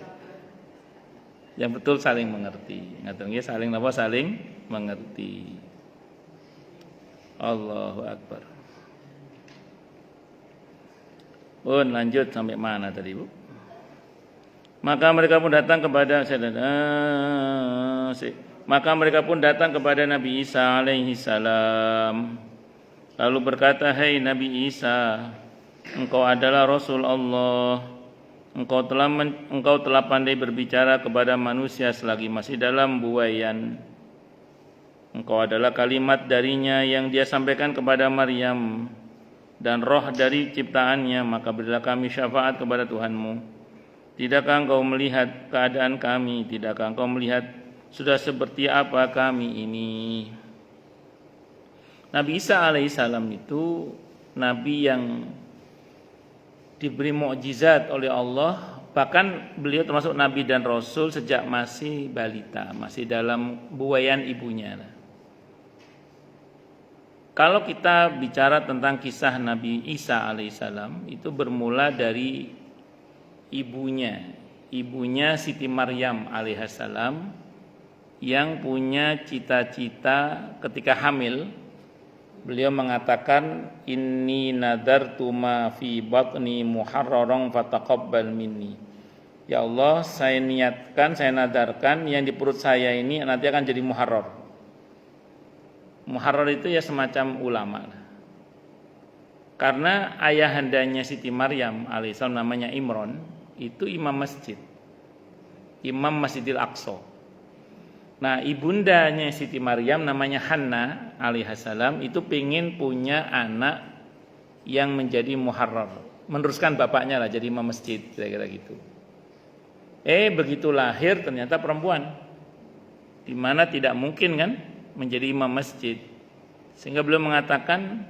Yang betul saling mengerti. Ngatongnya saling mengerti. Allahu Akbar. Lanjut sampai mana tadi Bu? Maka mereka pun datang kepada Nabi Isa alaihi salam. Lalu berkata, "Hai Nabi Isa, engkau adalah Rasul Allah. Engkau telah pandai berbicara kepada manusia selagi masih dalam buayan. Engkau adalah kalimat darinya yang dia sampaikan kepada Maryam dan roh dari ciptaannya, maka berilah kami syafaat kepada Tuhanmu. Tidakkah engkau melihat keadaan kami? Tidakkah engkau melihat sudah seperti apa kami ini?" Nabi Isa alaihissalam itu nabi yang diberi mukjizat oleh Allah. Bahkan beliau termasuk nabi dan rasul sejak masih balita, masih dalam buayan ibunya. Kalau kita bicara tentang kisah Nabi Isa alaihissalam, itu bermula dari ibunya Siti Maryam alaihissalam yang punya cita-cita ketika hamil. Beliau mengatakan, inni nadartu ma fi batni muharraran fataqabbal minni. Ya Allah, saya nadarkan yang di perut saya ini nanti akan jadi muharrar. Muharrar itu ya semacam ulama. Karena ayahandanya Siti Maryam alaihissalam namanya Imron, itu imam masjid. Imam Masjidil Aqsa. Nah, ibundanya Siti Maryam namanya Hanna alaihissalam itu pengen punya anak yang menjadi muharrar, meneruskan bapaknya lah jadi imam masjid, kira-kira gitu. Begitu lahir ternyata perempuan, di mana tidak mungkin kan menjadi imam masjid, sehingga beliau mengatakan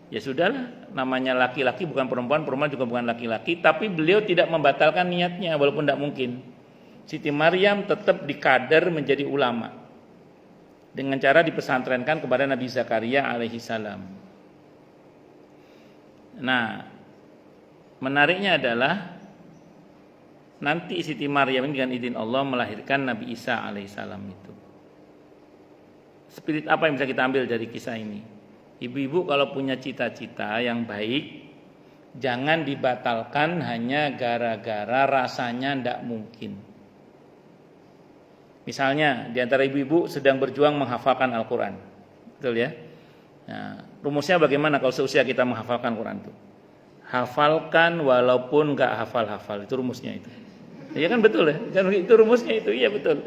ya sudahlah, namanya laki-laki bukan perempuan, perempuan juga bukan laki-laki, tapi beliau tidak membatalkan niatnya walaupun tidak mungkin. Siti Maryam tetap dikader menjadi ulama dengan cara dipesantrenkan kepada Nabi Zakaria alaihissalam. Nah, menariknya adalah nanti Siti Maryam ini dengan izin Allah melahirkan Nabi Isa alaihissalam itu. Spirit apa yang bisa kita ambil dari kisah ini? Ibu-ibu kalau punya cita-cita yang baik, jangan dibatalkan hanya gara-gara rasanya tidak mungkin. Misalnya di antara ibu-ibu sedang berjuang menghafalkan Al-Quran. Betul ya? Nah, rumusnya bagaimana kalau seusia kita menghafalkan Quran itu? Hafalkan walaupun nggak hafal-hafal, itu rumusnya itu. Iya kan betul ya? Kan itu rumusnya itu, iya betul.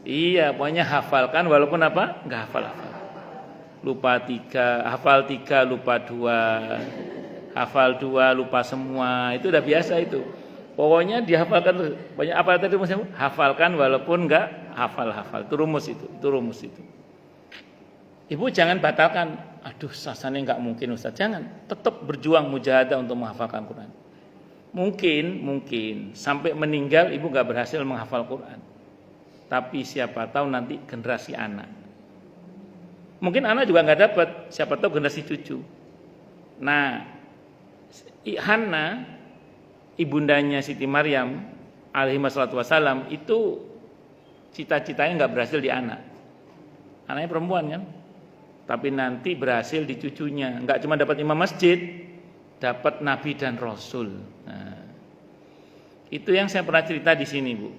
Iya, pokoknya hafalkan walaupun apa? Nggak hafal-hafal. Lupa 3, hafal 3, lupa 2, hafal 2, lupa semua, itu udah biasa itu. Pokoknya dihafalkan, banyak apa tadi rumusnya? Hafalkan walaupun nggak hafal-hafal, itu rumus itu. Ibu jangan batalkan, aduh sasanya nggak mungkin Ustaz, jangan, tetap berjuang mujahadah untuk menghafalkan Quran. Mungkin sampai meninggal ibu nggak berhasil menghafal Quran, tapi siapa tahu nanti generasi anak, mungkin anak juga nggak dapat, siapa tahu generasi cucu. Nah, Hana, ibundanya Siti Maryam alaihi wassalatu wassalam, itu cita-citanya nggak berhasil di anak, anaknya perempuan kan. Tapi nanti berhasil di cucunya. Enggak cuma dapat imam masjid, dapat nabi dan rasul. Nah, itu yang saya pernah cerita di sini, Bu.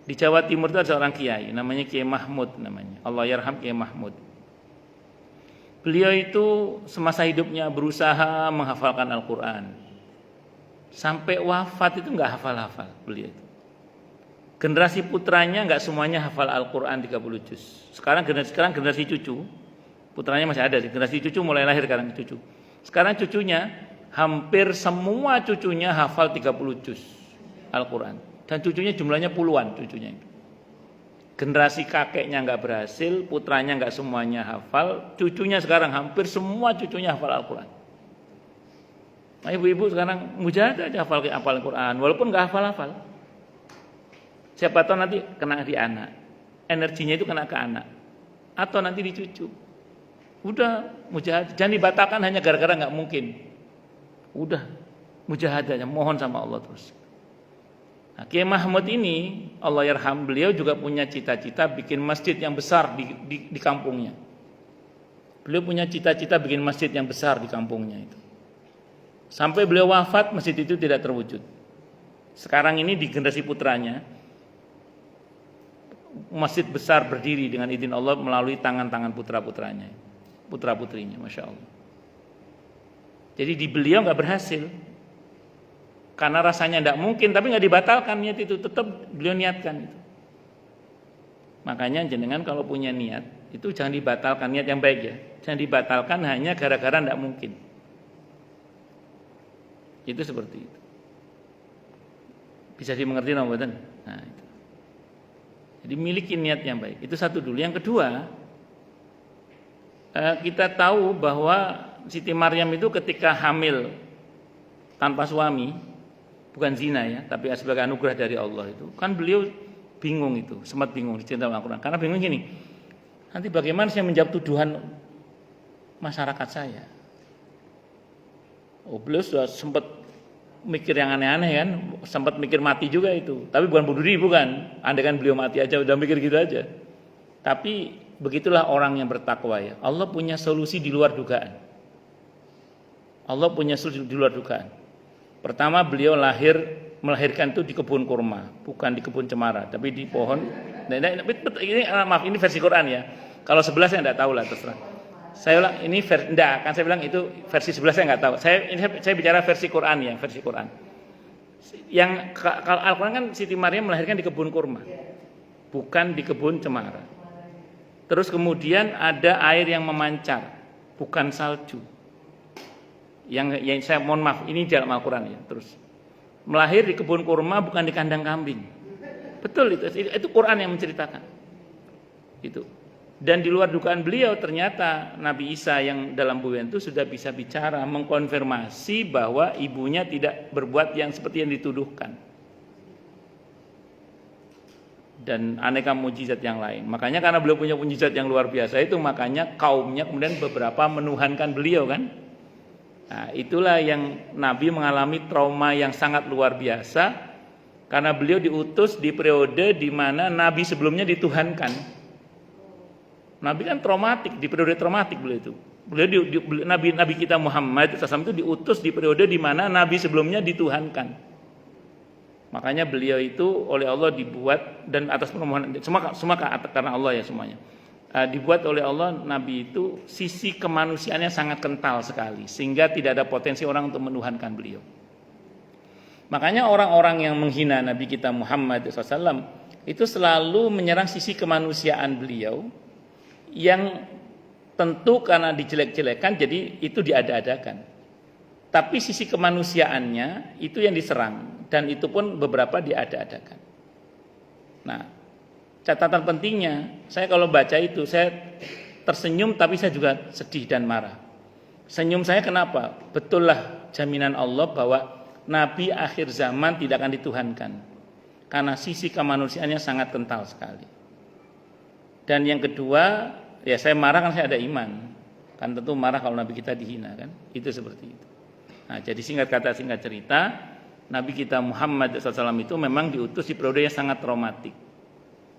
Di Jawa Timur itu ada seorang kiai, namanya Kiai Mahmud namanya. Allah yarham Kiai Mahmud. Beliau itu semasa hidupnya berusaha menghafalkan Al-Qur'an. Sampai wafat itu enggak hafal-hafal beliau itu. Generasi putranya enggak semuanya hafal Al-Qur'an 30 juz. Sekarang generasi cucu, putranya masih ada, generasi cucu mulai lahir sekarang cucu. Sekarang cucunya hampir semua cucunya hafal 30 juz Al-Qur'an. Dan cucunya jumlahnya puluhan cucunya itu. Generasi kakeknya enggak berhasil, putranya enggak semuanya hafal, cucunya sekarang hampir semua cucunya hafal Al-Qur'an. Nah, ibu-ibu sekarang mujahadah aja hafal Al-Qur'an walaupun enggak hafal-hafal. Siapa tahu nanti kena di anak. Energinya itu kena ke anak atau nanti di cucu. Udah mujahadah, jangan dibatalkan hanya gara-gara nggak mungkin. Udah mujahadahnya, mohon sama Allah terus. Nah, Kiai Mahmud ini Allah yarham, beliau juga punya cita-cita bikin masjid yang besar di kampungnya. Beliau punya cita-cita bikin masjid yang besar di kampungnya itu. Sampai beliau wafat masjid itu tidak terwujud. Sekarang ini di generasi putranya masjid besar berdiri dengan izin Allah melalui tangan-tangan putra-putranya, putra-putrinya, Masya Allah. Jadi di beliau nggak berhasil karena rasanya tidak mungkin, tapi nggak dibatalkan niat itu, tetap beliau niatkan itu. Makanya jenengan kalau punya niat itu jangan dibatalkan, niat yang baik ya, jangan dibatalkan hanya gara-gara tidak mungkin. Itu seperti itu. Bisa dimengerti namanya. Nah, itu. Jadi miliki niat yang baik. Itu satu dulu. Yang kedua, kita tahu bahwa Siti Maryam itu ketika hamil tanpa suami, bukan zina ya, tapi sebagai anugerah dari Allah itu, kan beliau bingung itu, sempat bingung di cerita Al-Quran. Karena bingung gini, nanti bagaimana saya menjawab tuduhan masyarakat saya? Oh, beliau sudah sempat mikir yang aneh-aneh kan, sempat mikir mati juga itu. Tapi bukan bunuh diri, bukan. Andai kan beliau mati aja, udah mikir gitu aja. Tapi begitulah orang yang bertakwa ya. Allah punya solusi di luar dugaan. Allah punya solusi di luar dugaan. Pertama, beliau melahirkan itu di kebun kurma, bukan di kebun cemara, tapi di pohon. Ini maaf, ini versi Quran ya. Kalau 11 saya enggak tahu lah, terserah. Saya bilang ini enggak, kan saya bilang itu versi 11 saya enggak tahu. Saya bicara versi Quran ya, versi Quran. Yang kalau Al-Quran kan Siti Maryam melahirkan di kebun kurma, bukan di kebun cemara. Terus kemudian ada air yang memancar, bukan salju. Yang saya mohon maaf, ini dalam Al-Quran ya. Terus melahir di kebun kurma, bukan di kandang kambing. Betul itu Quran yang menceritakan. Itu. Dan di luar dugaan beliau ternyata Nabi Isa yang dalam bulan itu sudah bisa bicara, mengkonfirmasi bahwa ibunya tidak berbuat yang seperti yang dituduhkan. Dan aneka mujizat yang lain. Makanya karena beliau punya mujizat yang luar biasa itu, makanya kaumnya kemudian beberapa menuhankan beliau kan. Nah, itulah yang Nabi mengalami trauma yang sangat luar biasa karena beliau diutus di periode di mana Nabi sebelumnya dituhankan. Nabi kan traumatik, di periode traumatik beliau itu. Nabi kita Muhammad SAW itu diutus di periode di mana Nabi sebelumnya dituhankan. Makanya beliau itu oleh Allah dibuat dan atas permohonan semua karena Allah ya semuanya. dibuat oleh Allah, Nabi itu sisi kemanusiaannya sangat kental sekali, sehingga tidak ada potensi orang untuk menuhankan beliau. Makanya orang-orang yang menghina Nabi kita Muhammad SAW itu selalu menyerang sisi kemanusiaan beliau, yang tentu karena dijelek-jelekan jadi itu diada-adakan. Tapi sisi kemanusiaannya itu yang diserang, dan itu pun beberapa diada-adakan. Nah, catatan pentingnya, saya kalau baca itu saya tersenyum, tapi saya juga sedih dan marah. Senyum saya kenapa? Betullah jaminan Allah bahwa Nabi akhir zaman tidak akan dituhankan, karena sisi kemanusiaannya sangat kental sekali. Dan yang kedua, ya saya marah kan saya ada iman, kan tentu marah kalau Nabi kita dihina kan, itu seperti itu. Nah, jadi singkat kata singkat cerita, Nabi kita Muhammad SAW itu memang diutus di periode yang sangat traumatik,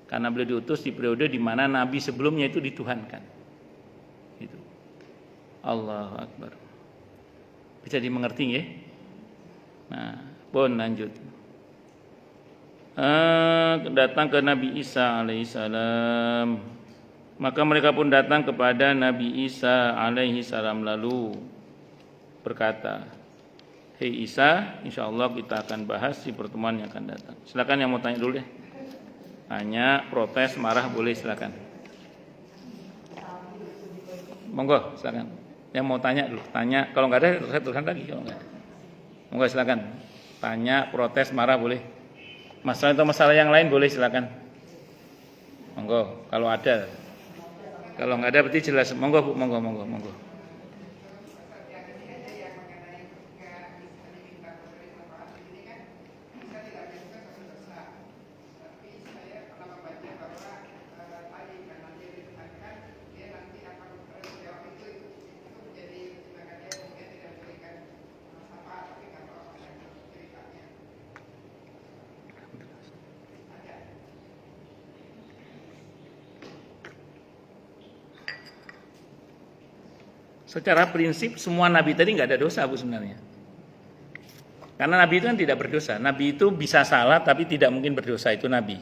karena beliau diutus di periode di mana Nabi sebelumnya itu dituhankan. Itu. Allahu Akbar. Bisa dimengerti ya? Nah, bon lanjut. Datang ke Nabi Isa alaihissalam. Maka mereka pun datang kepada Nabi Isa alaihissalam lalu berkata, "Hei Isa, insyaallah kita akan bahas di pertemuan yang akan datang." Silakan yang mau tanya dulu deh. Tanya, protes, marah boleh, silakan. Monggo, silakan. Yang mau tanya dulu, tanya. Kalau nggak ada, saya teruskan lagi. Kalau nggak ada, monggo silakan. Tanya, protes, marah boleh. Masalah atau masalah yang lain boleh, silakan. Monggo, kalau ada. Kalau nggak ada berarti jelas. Monggo Bu, monggo. Secara prinsip semua nabi tadi nggak ada dosa Bu sebenarnya. Karena nabi itu kan tidak berdosa. Nabi itu bisa salah tapi tidak mungkin berdosa, itu nabi.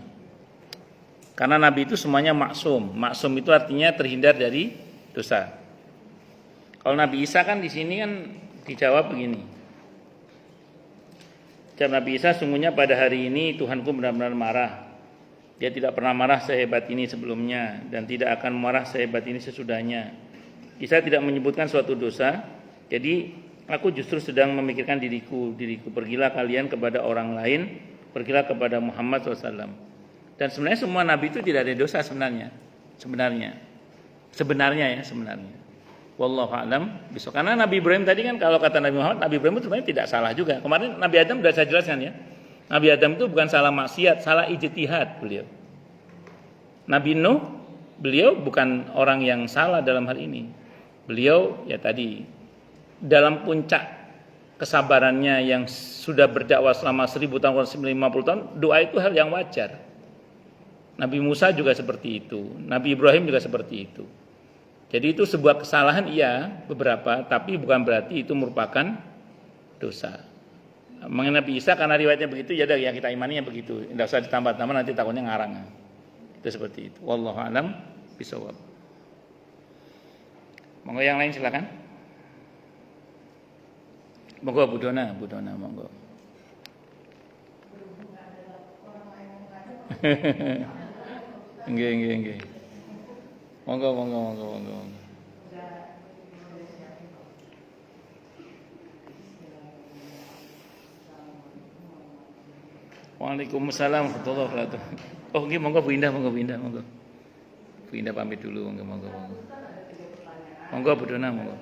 Karena nabi itu semuanya maksum. Maksum itu artinya terhindar dari dosa. Kalau Nabi Isa kan di sini kan dijawab begini. Jawab Nabi Isa, sungguhnya pada hari ini Tuhanku benar-benar marah. Dia tidak pernah marah sehebat ini sebelumnya dan tidak akan marah sehebat ini sesudahnya. Isa tidak menyebutkan suatu dosa, jadi aku justru sedang memikirkan diriku. Pergilah kalian kepada orang lain, pergilah kepada Muhammad SAW. Dan sebenarnya semua nabi itu tidak ada dosa sebenarnya. Wallahu a'lam bishawab. Karena Nabi Ibrahim tadi kan, kalau kata Nabi Muhammad, Nabi Ibrahim itu sebenarnya tidak salah juga. Kemarin Nabi Adam sudah saya jelaskan ya. Nabi Adam itu bukan salah maksiat, salah ijtihad beliau. Nabi Nuh, beliau bukan orang yang salah dalam hal ini. Beliau ya tadi dalam puncak kesabarannya yang sudah berdakwah selama 1000 tahun, 50 tahun, doa itu hal yang wajar. Nabi Musa juga seperti itu, Nabi Ibrahim juga seperti itu. Jadi itu sebuah kesalahan iya beberapa, tapi bukan berarti itu merupakan dosa. Mengenai Nabi Isa karena riwayatnya begitu, ya yang kita imaninya begitu. Tidak usah ditambah-tambah nanti takutnya ngarang. Itu seperti itu. Wallahu a'lam bishawab. Monggo yang lain silakan. Monggo Bu Dona, monggo. Nggih. Monggo. Waalaikumsalam warahmatullahi wabarakatuh. Oh nggih, monggo Bu Indah. Bu Indah pamit dulu, monggo. Monggo Bu Dona, monggo.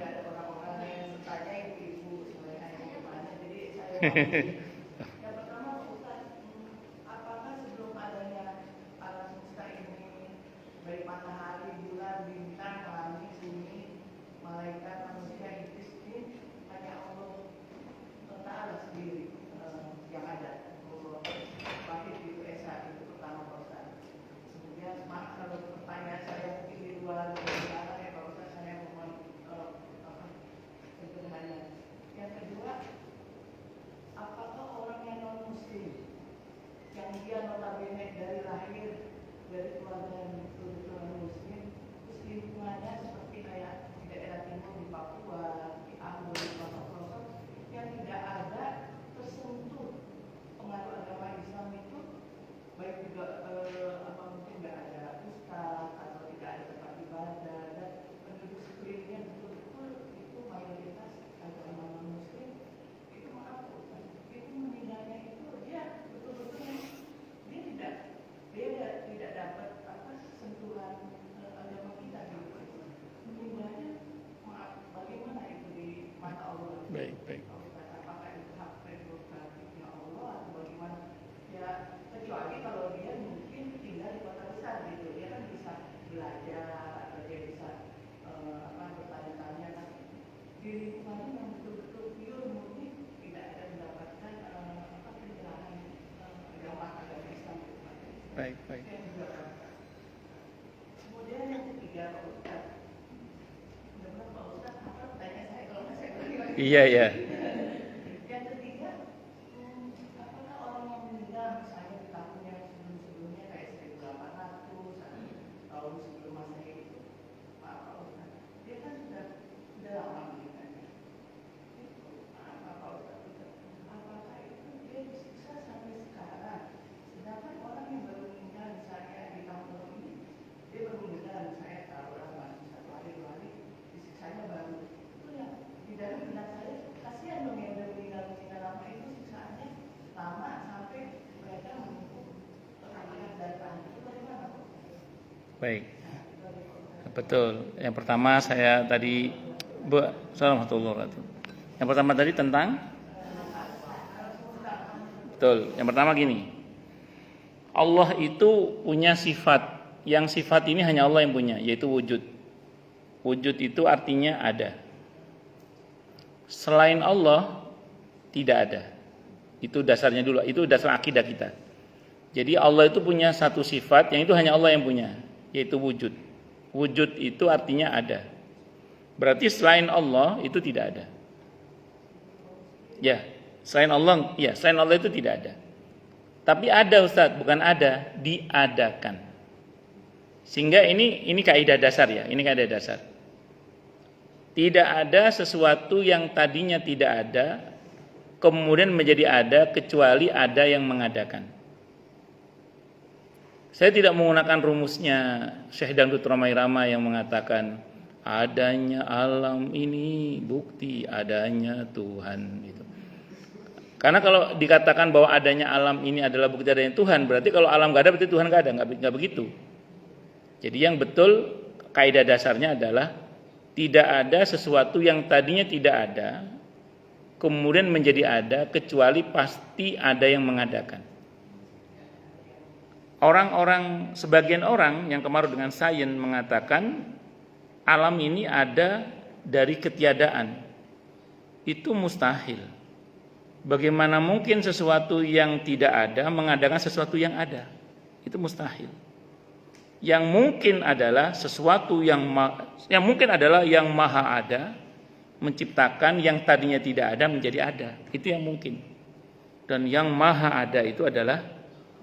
Dia notabene dari lahir dari keluarga yang betul-betul muslim, Baik, baik. Apakah itu hak prerogatifnya Allah atau bagaimana? Ya kecuali kalau dia mungkin tinggal di kota besar gitu, dia kan bisa belajar atau dia bisa bertanya-tanya kan di lingkungannya yang betul-betul pure murni tidak ada mendapatkan pencerahan agama Islam. Baik, baik. Kemudian yang ketiga Pak Ustaz, benar Pak Ustaz apa tanya saya kalau saya lagi. Iya, iya. Yang ketiga, apakah orang yang meninggal misalnya di tahun yang sebelum-sebelumnya kayak 1800 tahun sebelum Masehi itu, Pak Ustaz, dia kan sudah lama meninggalnya. Pak Ustaz, apakah itu dia disiksa sampai sekarang? Sedangkan orang yang baru meninggal misalnya di tahun ini, dia baru meninggal misalnya taruhlah masih 1 hari 2 hari, disiksanya baru. Itu yang di dalam benak saya kasihan dong yang udah meninggal lama itu siksaannya lama sampai mereka menumpuk kekayaan dan tahan. Itu bagaimana? Baik. Betul. Yang pertama saya tadi Assalamualaikum. Yang pertama tadi tentang betul. Yang pertama gini. Allah itu punya sifat. Yang sifat ini hanya Allah yang punya, yaitu wujud. Wujud itu artinya ada. Selain Allah tidak ada. Itu dasarnya dulu. Itu dasar akidah kita. Jadi Allah itu punya satu sifat yang itu hanya Allah yang punya, yaitu wujud. Wujud itu artinya ada. Berarti selain Allah itu tidak ada. Ya, selain Allah itu tidak ada. Tapi ada Ustaz, bukan ada, diadakan. Sehingga ini kaidah dasar ya, ini kaidah dasar. Tidak ada sesuatu yang tadinya tidak ada kemudian menjadi ada kecuali ada yang mengadakan. Saya tidak menggunakan rumusnya Syekh Dangdut Romai Rama yang mengatakan adanya alam ini bukti adanya Tuhan itu. Karena kalau dikatakan bahwa adanya alam ini adalah bukti adanya Tuhan, berarti kalau alam gak ada berarti Tuhan gak ada, nggak begitu. Jadi yang betul kaidah dasarnya adalah tidak ada sesuatu yang tadinya tidak ada kemudian menjadi ada kecuali pasti ada yang mengadakan. Sebagian orang yang kemarin dengan sains mengatakan alam ini ada dari ketiadaan. Itu mustahil. Bagaimana mungkin sesuatu yang tidak ada mengadakan sesuatu yang ada? Itu mustahil. Yang mungkin adalah sesuatu yang mungkin adalah yang maha ada menciptakan yang tadinya tidak ada menjadi ada. Itu yang mungkin. Dan yang maha ada itu adalah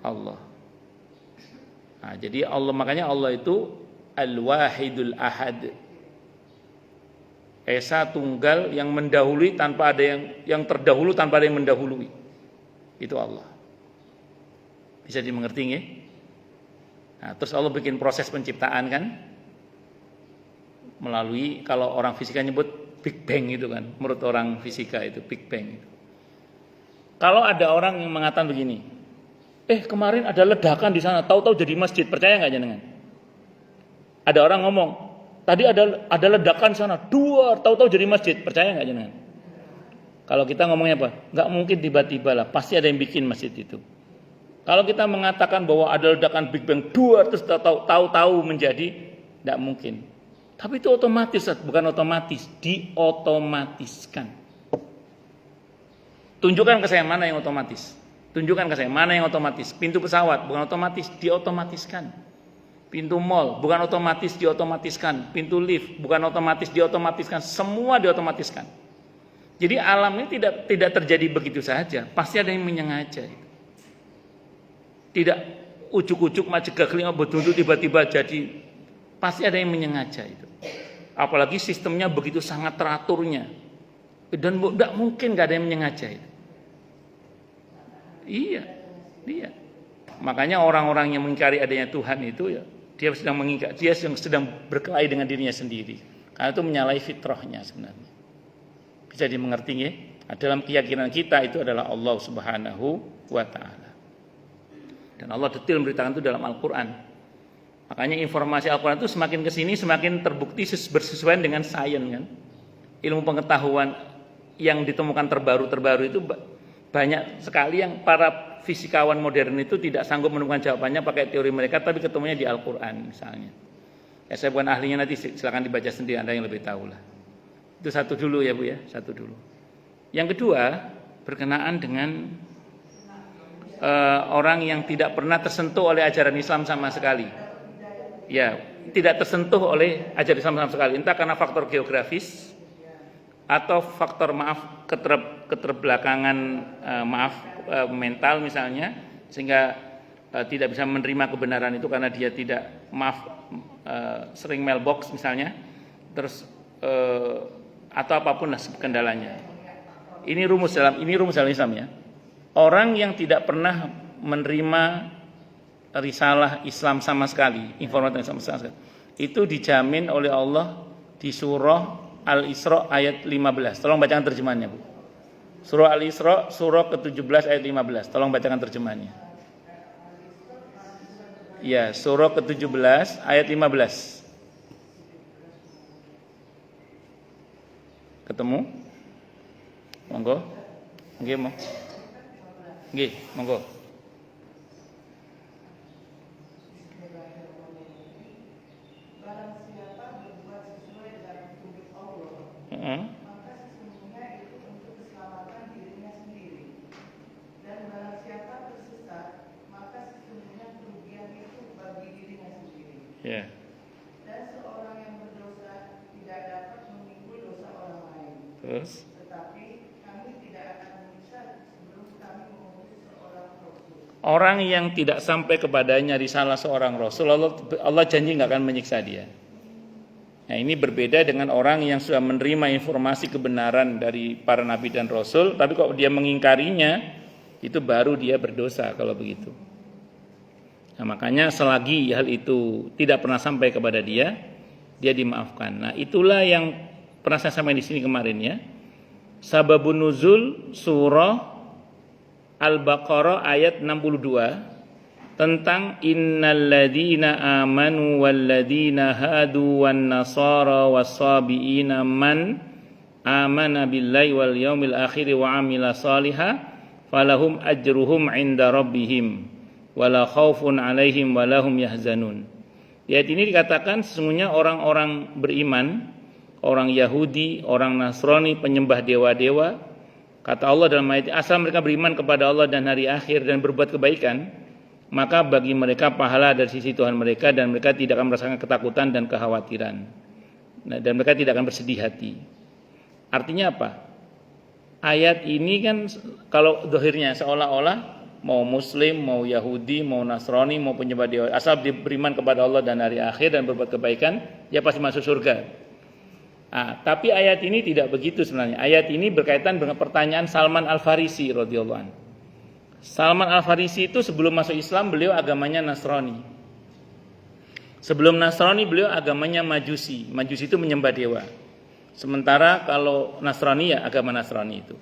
Allah. Nah, jadi makanya Allah itu Al-Wahidul Ahad. Esa tunggal yang mendahului tanpa ada yang terdahulu tanpa ada yang mendahului. Itu Allah. Bisa dimengerti nggih? Nah, terus Allah bikin proses penciptaan kan? Melalui kalau orang fisika nyebut Big Bang itu kan, menurut orang fisika itu Big Bang itu. Kalau ada orang yang mengatakan begini, kemarin ada ledakan di sana, tahu-tahu jadi masjid, percaya nggak jenengan? Ada orang ngomong, tadi ada ledakan di sana, tahu-tahu jadi masjid, percaya nggak jenengan? Kalau kita ngomongnya apa? Nggak mungkin tiba-tiba lah, pasti ada yang bikin masjid itu. Kalau kita mengatakan bahwa ada ledakan Big Bang, terus tahu-tahu menjadi, nggak mungkin. Tapi itu otomatis, bukan otomatis, diotomatiskan. Tunjukkan ke saya mana yang otomatis. Tunjukkan ke saya mana yang otomatis. Pintu pesawat bukan otomatis, diotomatiskan. Pintu mall bukan otomatis, diotomatiskan. Pintu lift bukan otomatis, diotomatiskan. Semua diotomatiskan. Jadi alam ini tidak terjadi begitu saja. Pasti ada yang menyengaja. Tidak ujuk-ujuk macegah kelinga betul tiba-tiba jadi. Pasti ada yang menyengaja itu. Apalagi sistemnya begitu sangat teraturnya. Dan tidak mungkin nggak ada yang menyengaja itu. Iya. Makanya orang-orang yang mengingkari adanya Tuhan itu ya, dia sedang berkelahi dengan dirinya sendiri. Karena itu menyalahi fitrahnya sebenarnya. Bisa dimengerti ya? Dalam keyakinan kita itu adalah Allah Subhanahu wa taala. Dan Allah detail memberitakan itu dalam Al-Qur'an. Makanya informasi Al-Quran itu semakin kesini semakin terbukti bersesuaian dengan sains kan. Ilmu pengetahuan yang ditemukan terbaru itu banyak sekali yang para fisikawan modern itu tidak sanggup menemukan jawabannya pakai teori mereka, tapi ketemunya di Al-Quran misalnya. Ya, saya bukan ahlinya, nanti silakan dibaca sendiri, Anda yang lebih tahu lah. Itu satu dulu ya Bu ya, satu dulu. Yang kedua, berkenaan dengan orang yang tidak pernah tersentuh oleh ajaran Islam sama sekali. Ya, tidak tersentuh oleh ajaran Islam sama sekali, entah karena faktor geografis atau faktor keterbelakangan mental misalnya, sehingga tidak bisa menerima kebenaran itu karena dia tidak sering mailbox misalnya, terus atau apapun lah kendalanya. Ini rumus dalam Islam ya. Orang yang tidak pernah menerima risalah Islam sama sekali, informasi Islam sama sekali, itu dijamin oleh Allah di surah Al-Isra ayat 15. Tolong bacakan terjemahannya, Bu. Surah Al-Isra surah ke-17 ayat 15. Tolong bacakan terjemahannya. Ya, surah ke-17 ayat 15. Ketemu? Monggo. Nggih, monggo. Maka sesungguhnya itu untuk keselamatan dirinya sendiri. Dan barang siapa tersesat, maka sesungguhnya kerugian itu bagi dirinya sendiri. Yeah. Dan seorang yang berdosa tidak dapat memikul dosa orang lain. Terus? Tetapi kami tidak akan menyiksa sebelum kami mengutus seorang rasul. Orang yang tidak sampai kepadanya risalah seorang rasul, Allah janji nggak akan menyiksa dia. Nah, ini berbeda dengan orang yang sudah menerima informasi kebenaran dari para nabi dan rasul, tapi kok dia mengingkarinya, itu baru dia berdosa kalau begitu. Nah, makanya selagi hal itu tidak pernah sampai kepada dia dimaafkan. Nah, itulah yang pernah saya sampaikan di sini kemarin ya. Sababun nuzul surah Al-Baqarah ayat 62 tentang innalladzina amanu walladzina hadu wan nasara wassabiina man amana billahi wal yaumil akhir wa amila salihah falahum ajruhum inda rabbihim wala khaufun alaihim walahum yahzanun. Di ayat ini dikatakan sesungguhnya orang-orang beriman, orang Yahudi, orang Nasrani, penyembah dewa-dewa, kata Allah dalam ayat asal mereka beriman kepada Allah dan hari akhir dan berbuat kebaikan, maka bagi mereka pahala dari sisi Tuhan mereka dan mereka tidak akan merasakan ketakutan dan kekhawatiran. Nah, dan mereka tidak akan bersedih hati. Artinya apa? Ayat ini kan kalau zahirnya seolah-olah mau Muslim, mau Yahudi, mau Nasrani, mau penyembah dewa, asal dia beriman kepada Allah dan hari akhir dan berbuat kebaikan, dia pasti masuk surga. Tapi ayat ini tidak begitu sebenarnya. Ayat ini berkaitan dengan pertanyaan Salman Al-Farisi radhiyallahu anhu. Salman Al-Farisi itu sebelum masuk Islam beliau agamanya Nasrani. Sebelum Nasrani beliau agamanya Majusi. Majusi itu menyembah dewa. Sementara kalau Nasrani ya agama Nasrani itu.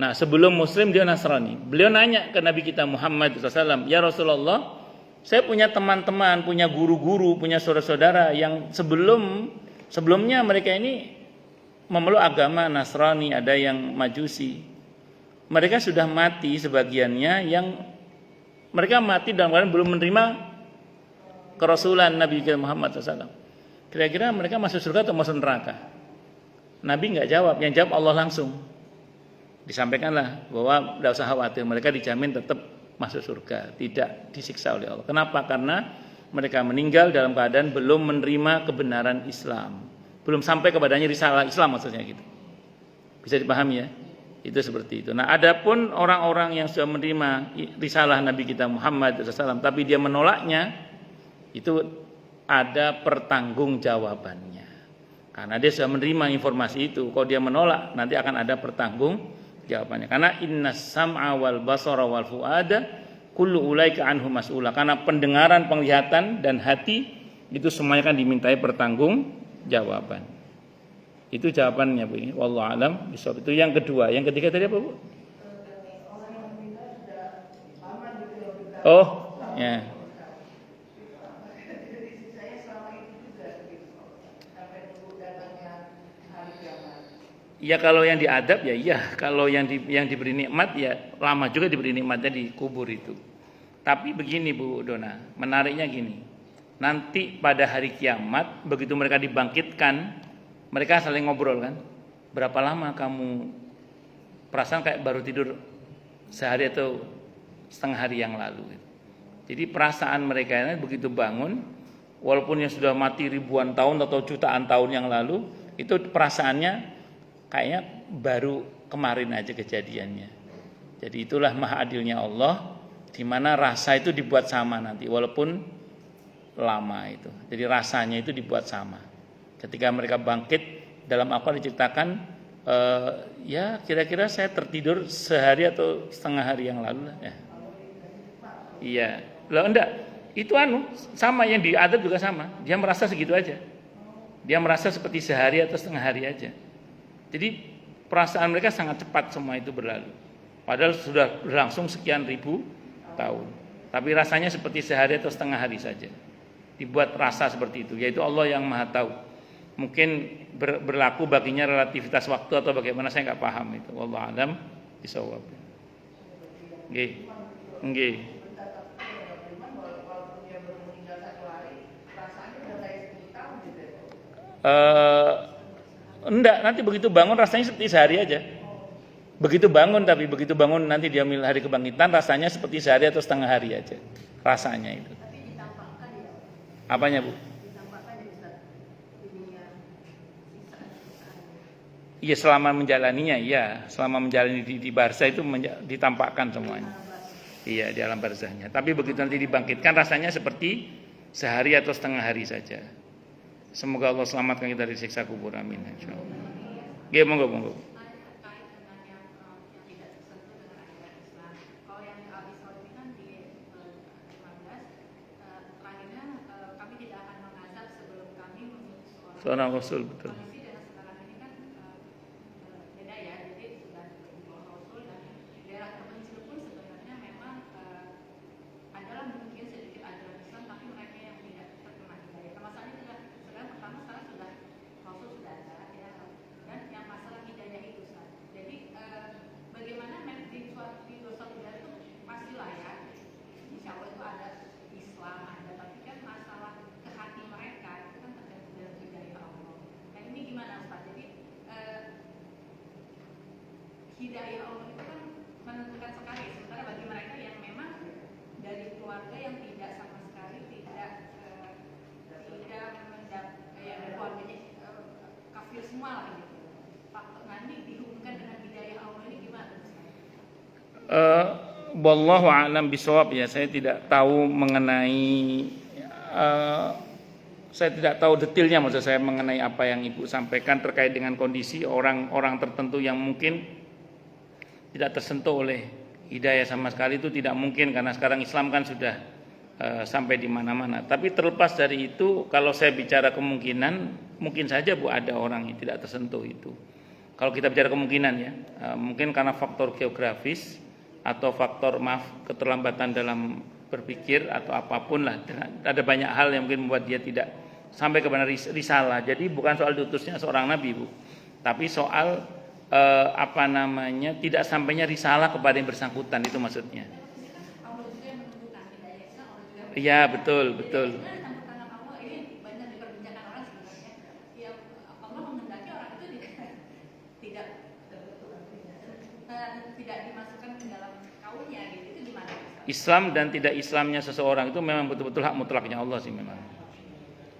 Nah, sebelum Muslim dia Nasrani. Beliau nanya ke Nabi kita Muhammad SAW, ya Rasulullah, saya punya teman-teman, punya guru-guru, punya saudara-saudara yang sebelumnya mereka ini memeluk agama Nasrani, ada yang Majusi. Mereka sudah mati sebagiannya, yang mereka mati dalam keadaan belum menerima kerasulan Nabi Muhammad SAW. Kira-kira mereka masuk surga atau masuk neraka? Nabi nggak jawab, yang jawab Allah langsung. Disampaikanlah bahwa tidak usah khawatir, mereka dijamin tetap masuk surga, tidak disiksa oleh Allah. Kenapa? Karena mereka meninggal dalam keadaan belum menerima kebenaran Islam, belum sampai kepadanya risalah Islam, maksudnya gitu. Bisa dipahami ya? Itu seperti itu. Nah, adapun orang-orang yang sudah menerima risalah Nabi kita Muhammad SAW, tapi dia menolaknya, itu ada pertanggungjawabannya. Karena dia sudah menerima informasi itu, kalau dia menolak, nanti akan ada pertanggungjawabannya. Karena innas sam'a wal basara wal fuada kullu ulaika anhu mas'ula. Karena pendengaran, penglihatan dan hati itu semuanya kan dimintai pertanggungjawaban. Itu jawabannya Bu ini. Wallahu alam bisawab. Itu yang kedua. Yang ketiga tadi apa Bu? Oh, ya. Ya kalau yang diadab ya iya, kalau yang diberi nikmat ya lama juga diberi nikmatnya di kubur itu. Tapi begini Bu Dona, menariknya gini. Nanti pada hari kiamat begitu mereka dibangkitkan, mereka saling ngobrol kan. Berapa lama kamu perasaan kayak baru tidur sehari atau setengah hari yang lalu. Jadi perasaan mereka ini begitu bangun, walaupun yang sudah mati ribuan tahun atau jutaan tahun yang lalu, itu perasaannya kayaknya baru kemarin aja kejadiannya. Jadi itulah maha adilnya Allah, di mana rasa itu dibuat sama nanti, walaupun lama itu. Jadi rasanya itu dibuat sama. Ketika mereka bangkit, dalam Al-Quran diceritakan, ya kira-kira saya tertidur sehari atau setengah hari yang lalu lah. Ya. Iya, loh enggak, itu sama yang diadab juga sama. Dia merasa segitu aja. Dia merasa seperti sehari atau setengah hari aja. Jadi perasaan mereka sangat cepat semua itu berlalu. Padahal sudah berlangsung sekian ribu tahun. Tapi rasanya seperti sehari atau setengah hari saja. Dibuat rasa seperti itu. Yaitu Allah yang maha tahu. Mungkin berlaku baginya relativitas waktu atau bagaimana saya nggak paham itu. Wallahu a'lam bishawab. Nggih. Nggih. Enggak, nanti begitu bangun rasanya seperti sehari aja. Begitu bangun nanti dia milih hari kebangkitan rasanya seperti sehari atau setengah hari aja. Rasanya itu. Tapi ditampakkan ya. Apanya Bu? Ditampakkan ya Ustaz. Dunia Iya selama menjalaninya, iya selama menjalani di barzah itu ditampakkan semuanya. Iya di alam barzahnya. Tapi begitu nanti dibangkitkan rasanya seperti sehari atau setengah hari saja. Semoga Allah selamatkan kita dari siksa kubur. Amin. Insyaallah. Oke, monggo. Seorang Rasul betul. Hidayah Allah itu kan menentukan sekali. Sementara bagi mereka yang memang dari keluarga yang tidak sama sekali tidak keluarganya kafir semua lah gitu. Faktor nanti dihubungkan dengan hidayah Allah ini gimana? Wallahu a'lam bishawab ya. Saya tidak tahu saya tidak tahu detailnya maksud saya mengenai apa yang Ibu sampaikan terkait dengan kondisi orang-orang tertentu yang mungkin tidak tersentuh oleh hidayah sama sekali. Itu tidak mungkin karena sekarang Islam kan sudah sampai di mana-mana. Tapi terlepas dari itu, kalau saya bicara kemungkinan, mungkin saja Bu ada orang yang tidak tersentuh itu. Kalau kita bicara kemungkinan ya, mungkin karena faktor geografis atau faktor keterlambatan dalam berpikir atau apapun lah. Ada banyak hal yang mungkin membuat dia tidak sampai kepada risalah. Jadi bukan soal diutusnya seorang nabi Bu, tapi soal tidak sampainya risalah kepada yang bersangkutan, itu maksudnya. Iya betul. Islam dan tidak Islamnya seseorang itu memang betul-betul hak mutlaknya Allah sih memang.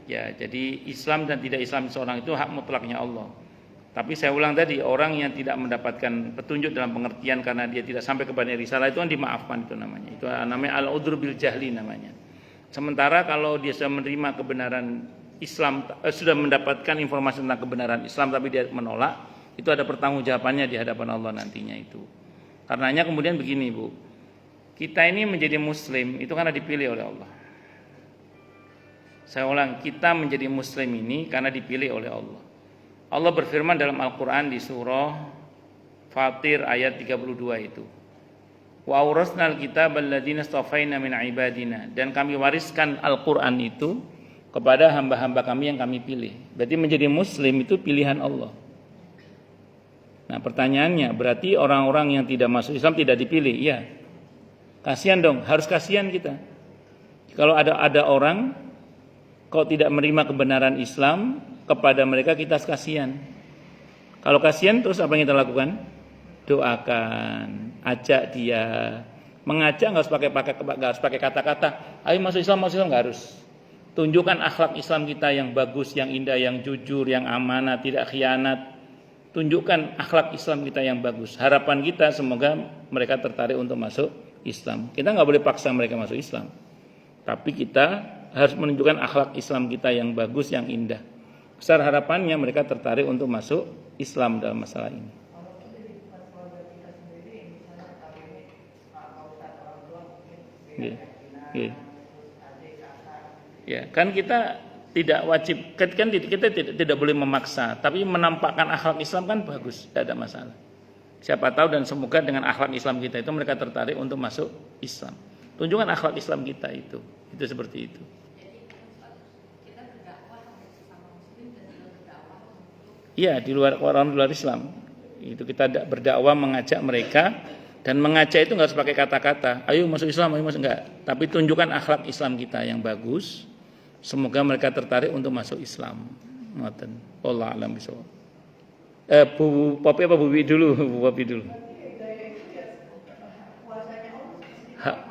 Ya, jadi Islam dan tidak Islam seseorang itu hak mutlaknya Allah. Tapi saya ulang tadi, orang yang tidak mendapatkan petunjuk dalam pengertian karena dia tidak sampai kepada risalah itu kan dimaafkan, itu namanya. Itu namanya al-udhr bil jahli namanya. Sementara kalau dia sudah menerima kebenaran Islam, sudah mendapatkan informasi tentang kebenaran Islam tapi dia menolak, itu ada pertanggungjawabannya di hadapan Allah nantinya itu. Karenanya kemudian begini Bu, kita ini menjadi muslim itu karena dipilih oleh Allah. Saya ulang, kita menjadi muslim ini karena dipilih oleh Allah. Allah berfirman dalam Al-Quran di surah Fatir ayat 32 itu. Wa awrasnal kitabal ladzina istafaina min ibadina, dan kami wariskan Al-Quran itu kepada hamba-hamba kami yang kami pilih. Berarti menjadi muslim itu pilihan Allah. Nah pertanyaannya, berarti orang-orang yang tidak masuk Islam tidak dipilih? Iya. Kasihan dong, harus kasihan kita. Kalau ada orang kau tidak menerima kebenaran Islam, kepada mereka kita kasihan. Kalau kasihan terus apa yang kita lakukan? Doakan, ajak dia. Mengajak nggak harus pakai kata-kata. Ayo masuk Islam nggak harus. Tunjukkan akhlak Islam kita yang bagus, yang indah, yang jujur, yang amanah, tidak khianat. Tunjukkan akhlak Islam kita yang bagus. Harapan kita semoga mereka tertarik untuk masuk Islam. Kita nggak boleh paksa mereka masuk Islam. Tapi kita harus menunjukkan akhlak Islam kita yang bagus, yang indah. Besar harapannya mereka tertarik untuk masuk Islam dalam masalah ini. Ya, kan kita tidak wajib, kan kita tidak boleh memaksa, tapi menampakkan akhlak Islam kan bagus, tidak ada masalah. Siapa tahu dan semoga dengan akhlak Islam kita itu mereka tertarik untuk masuk Islam. Tunjukkan akhlak Islam kita itu seperti itu. Iya, di luar orang luar Islam. Itu kita berdakwah mengajak mereka, dan mengajak itu enggak harus pakai kata-kata. Ayo masuk Islam, ayo masuk, enggak. Tapi tunjukkan akhlak Islam kita yang bagus. Semoga mereka tertarik untuk masuk Islam. Ngoten. Wallahu a'lam bishawab. Bu Popi apa Bu Wi dulu? Bu Popi dulu.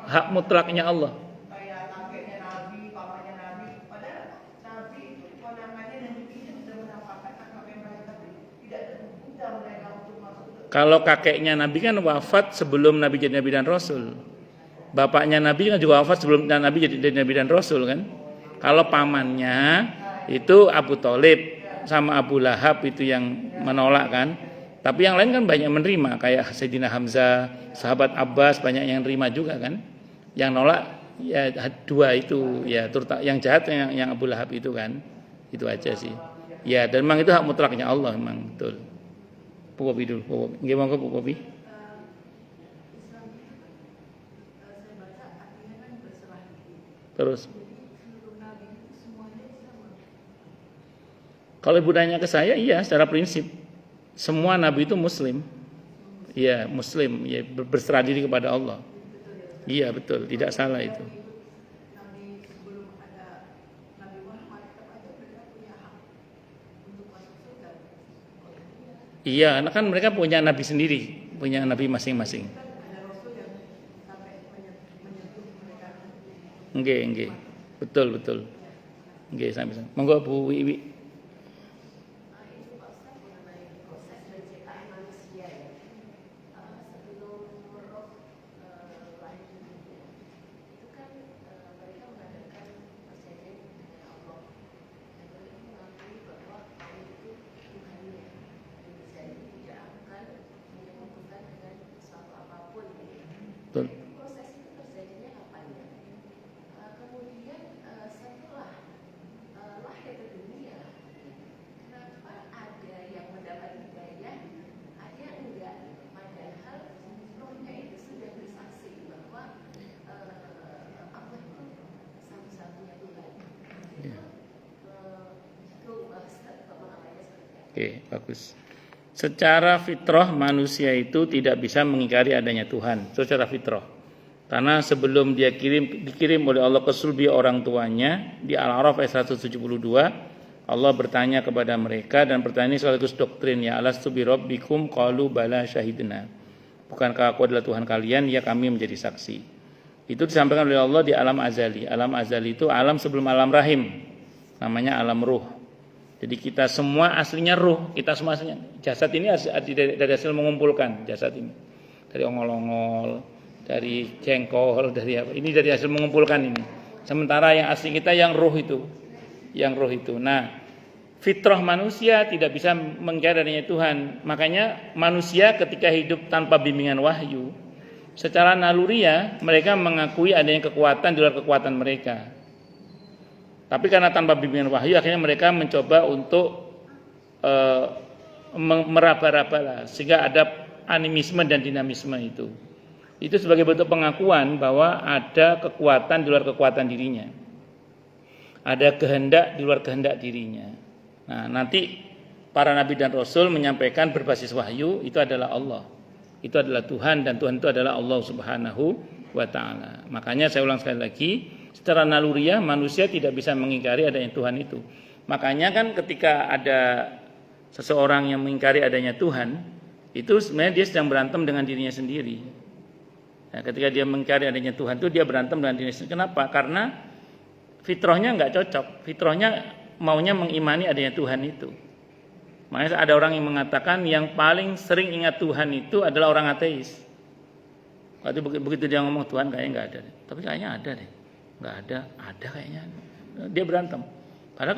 Hak mutlaknya Allah. Kayak kakeknya Nabi, papanya Nabi, padahal Nabi itu keponakannya dan cucunya sudah menampakkan akhlak yang baik, tapi tidak terbuka mereka untuk masuk. Kalau kakeknya Nabi kan wafat sebelum Nabi jadi Nabi dan Rasul. Bapaknya Nabi kan juga wafat sebelum Nabi jadi Nabi dan Rasul kan. Kalau pamannya itu Abu Thalib sama Abu Lahab itu yang menolak kan. Tapi yang lain kan banyak menerima, kayak Sayyidina Hamzah, sahabat Abbas banyak yang terima juga kan. Yang nolak ya dua itu, ya terutama yang jahat yang Abu Lahab itu kan. Itu aja sih. Ya, dan memang itu hak mutlaknya Allah memang, betul. Bu Kopi dulu, Bu Kopi. Nggih monggo Bu Kopi. Terus kalau ibu nanya ke saya, iya secara prinsip semua nabi itu muslim. Iya, muslim, ya berserah diri kepada Allah. Iya, betul, tidak salah itu. Iya, karena kan mereka punya nabi sendiri, punya nabi masing-masing. Nggih. Betul. Nggih, sampai. Monggo Bu Wiwi. Betul. Proses itu terjadinya kapan ya? Kemudian setelah lahir ke dunia, kenapa ada yang mendapat hidayah, ada yang enggak? Padahal rohnya itu sudah bersaksi bahwa Allah itu satu-satunya Tuhan. Itu Ustaz pemahamannya seperti apa? Oke, bagus. Secara fitrah manusia itu tidak bisa mengingkari adanya Tuhan secara fitrah. Karena sebelum dia dikirim oleh Allah ke sulbi orang tuanya di Al-A'raf ayat 172, Allah bertanya kepada mereka, dan pertanyaan ini sekaligus doktrin, ya alastu bi rabbikum qalu bala syahidna. Bukankah aku adalah Tuhan kalian? Ya, kami menjadi saksi. Itu disampaikan oleh Allah di alam azali. Alam azali itu alam sebelum alam rahim. Namanya alam ruh. Jadi kita semua aslinya ruh, kita semua aslinya. Jasad ini dari hasil mengumpulkan jasad ini. Dari ongol-ongol, dari jengkol, dari apa. Ini dari hasil mengumpulkan ini. Sementara yang asli kita yang ruh itu. Yang ruh itu. Nah, fitrah manusia tidak bisa mengingkari adanya Tuhan. Makanya manusia ketika hidup tanpa bimbingan wahyu, secara naluriah mereka mengakui adanya kekuatan di luar kekuatan mereka. Tapi karena tanpa bimbingan wahyu, akhirnya mereka mencoba untuk meraba-raba lah, sehingga ada animisme dan dinamisme itu. Itu sebagai bentuk pengakuan bahwa ada kekuatan di luar kekuatan dirinya, ada kehendak di luar kehendak dirinya. Nah, nanti para nabi dan rasul menyampaikan berbasis wahyu itu adalah Allah. Itu adalah Tuhan, dan Tuhan itu adalah Allah Subhanahu wa taala. Makanya saya ulang sekali lagi, secara naluriah manusia tidak bisa mengingkari adanya Tuhan itu. Makanya kan ketika ada seseorang yang mengingkari adanya Tuhan, itu sebenarnya dia sedang berantem dengan dirinya sendiri. Nah, ketika dia mengingkari adanya Tuhan itu dia berantem dengan dirinya sendiri. Kenapa? Karena fitrahnya nggak cocok. Fitrahnya maunya mengimani adanya Tuhan itu. Makanya ada orang yang mengatakan yang paling sering ingat Tuhan itu adalah orang ateis. Waktu begitu dia ngomong Tuhan kayaknya nggak ada, tapi kayaknya ada deh, nggak ada kayaknya. Dia berantem. Karena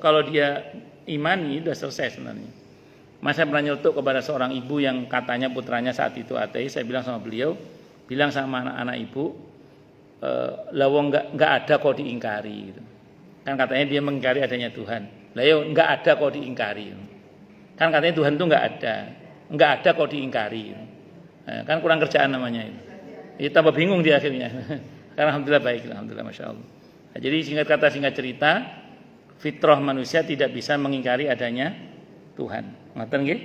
kalau dia imani sudah selesai sebenarnya. Mas saya pernah nyeletuk kepada seorang ibu yang katanya putranya saat itu ateis. Saya bilang sama beliau, bilang sama anak-anak ibu, lawang nggak ada kok diingkari. Gitu. Kan katanya dia mengingkari adanya Tuhan. Lah yo nggak ada kok diingkari. Kan katanya Tuhan itu nggak ada kok diingkari. Nah, kan kurang kerjaan namanya itu. Ya, tambah bingung dia akhirnya. Karena alhamdulillah baik, alhamdulillah masya Allah. Nah, jadi singkat kata singkat cerita, fitrah manusia tidak bisa mengingkari adanya Tuhan. Ngaten nggih?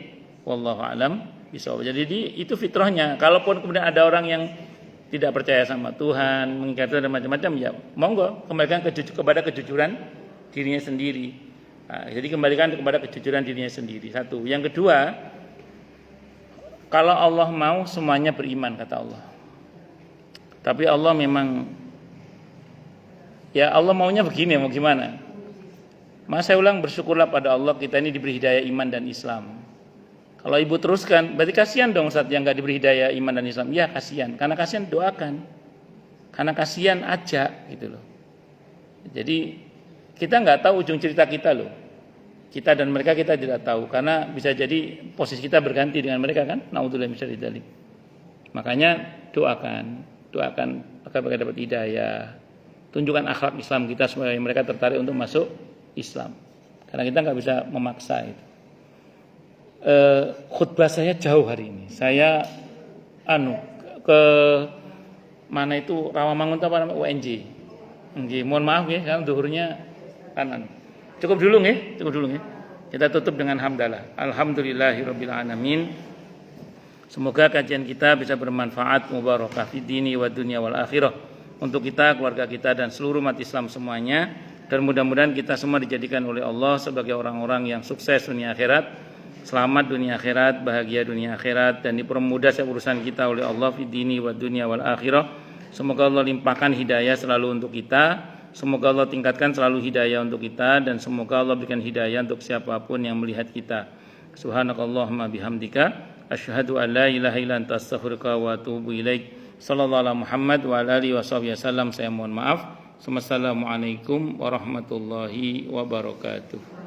Wallahu a'lam bishawab. Jadi itu fitrahnya. Kalaupun kemudian ada orang yang tidak percaya sama Tuhan, mengingkari Tuhan dan macam-macam, ya monggo kembalikan kepada kejujuran dirinya sendiri. Nah, jadi kembalikan kepada kejujuran dirinya sendiri. Satu. Yang kedua, kalau Allah mau semuanya beriman kata Allah. Tapi Allah memang, ya Allah maunya begini, mau gimana? Mas saya ulang, bersyukurlah pada Allah kita ini diberi hidayah iman dan Islam. Kalau ibu teruskan, berarti kasihan dong saat yang gak diberi hidayah iman dan Islam. Ya kasihan, karena kasihan doakan. Karena kasihan ajak gitu loh. Jadi kita nggak tahu ujung cerita kita loh. Kita dan mereka kita tidak tahu, karena bisa jadi posisi kita berganti dengan mereka kan. Naudzubillah min syarri dzalik. Makanya doakan agar mereka dapat hidayah. Tunjukkan akhlak Islam kita supaya mereka tertarik untuk masuk Islam. Karena kita nggak bisa memaksa itu. Khutbah saya jauh hari ini. Saya ke mana itu Rawamangun apa namanya UNJ. Nggih, mohon maaf ya, karena zuhurnya kanan. Cukup dulu nggih. Kita tutup dengan hamdalah. Alhamdulillahirabbil alamin. Semoga kajian kita bisa bermanfaat, mubarakah fid dini wa dunya wal akhirah untuk kita, keluarga kita dan seluruh umat Islam semuanya, dan mudah-mudahan kita semua dijadikan oleh Allah sebagai orang-orang yang sukses dunia akhirat, selamat dunia akhirat, bahagia dunia akhirat, dan dipermudah urusan kita oleh Allah fid dini wa dunya wal akhirah. Semoga Allah limpahkan hidayah selalu untuk kita. Semoga Allah tingkatkan selalu hidayah untuk kita, dan semoga Allah berikan hidayah untuk siapapun yang melihat kita. Subhanakallahumma bihamdika asyhadu an la ilaha illa anta astaghfiruka wa atubu ilaik. Sallallahu alaihi Muhammad wa alihi wasallam. Saya mohon maaf. Wassalamualaikum warahmatullahi wabarakatuh.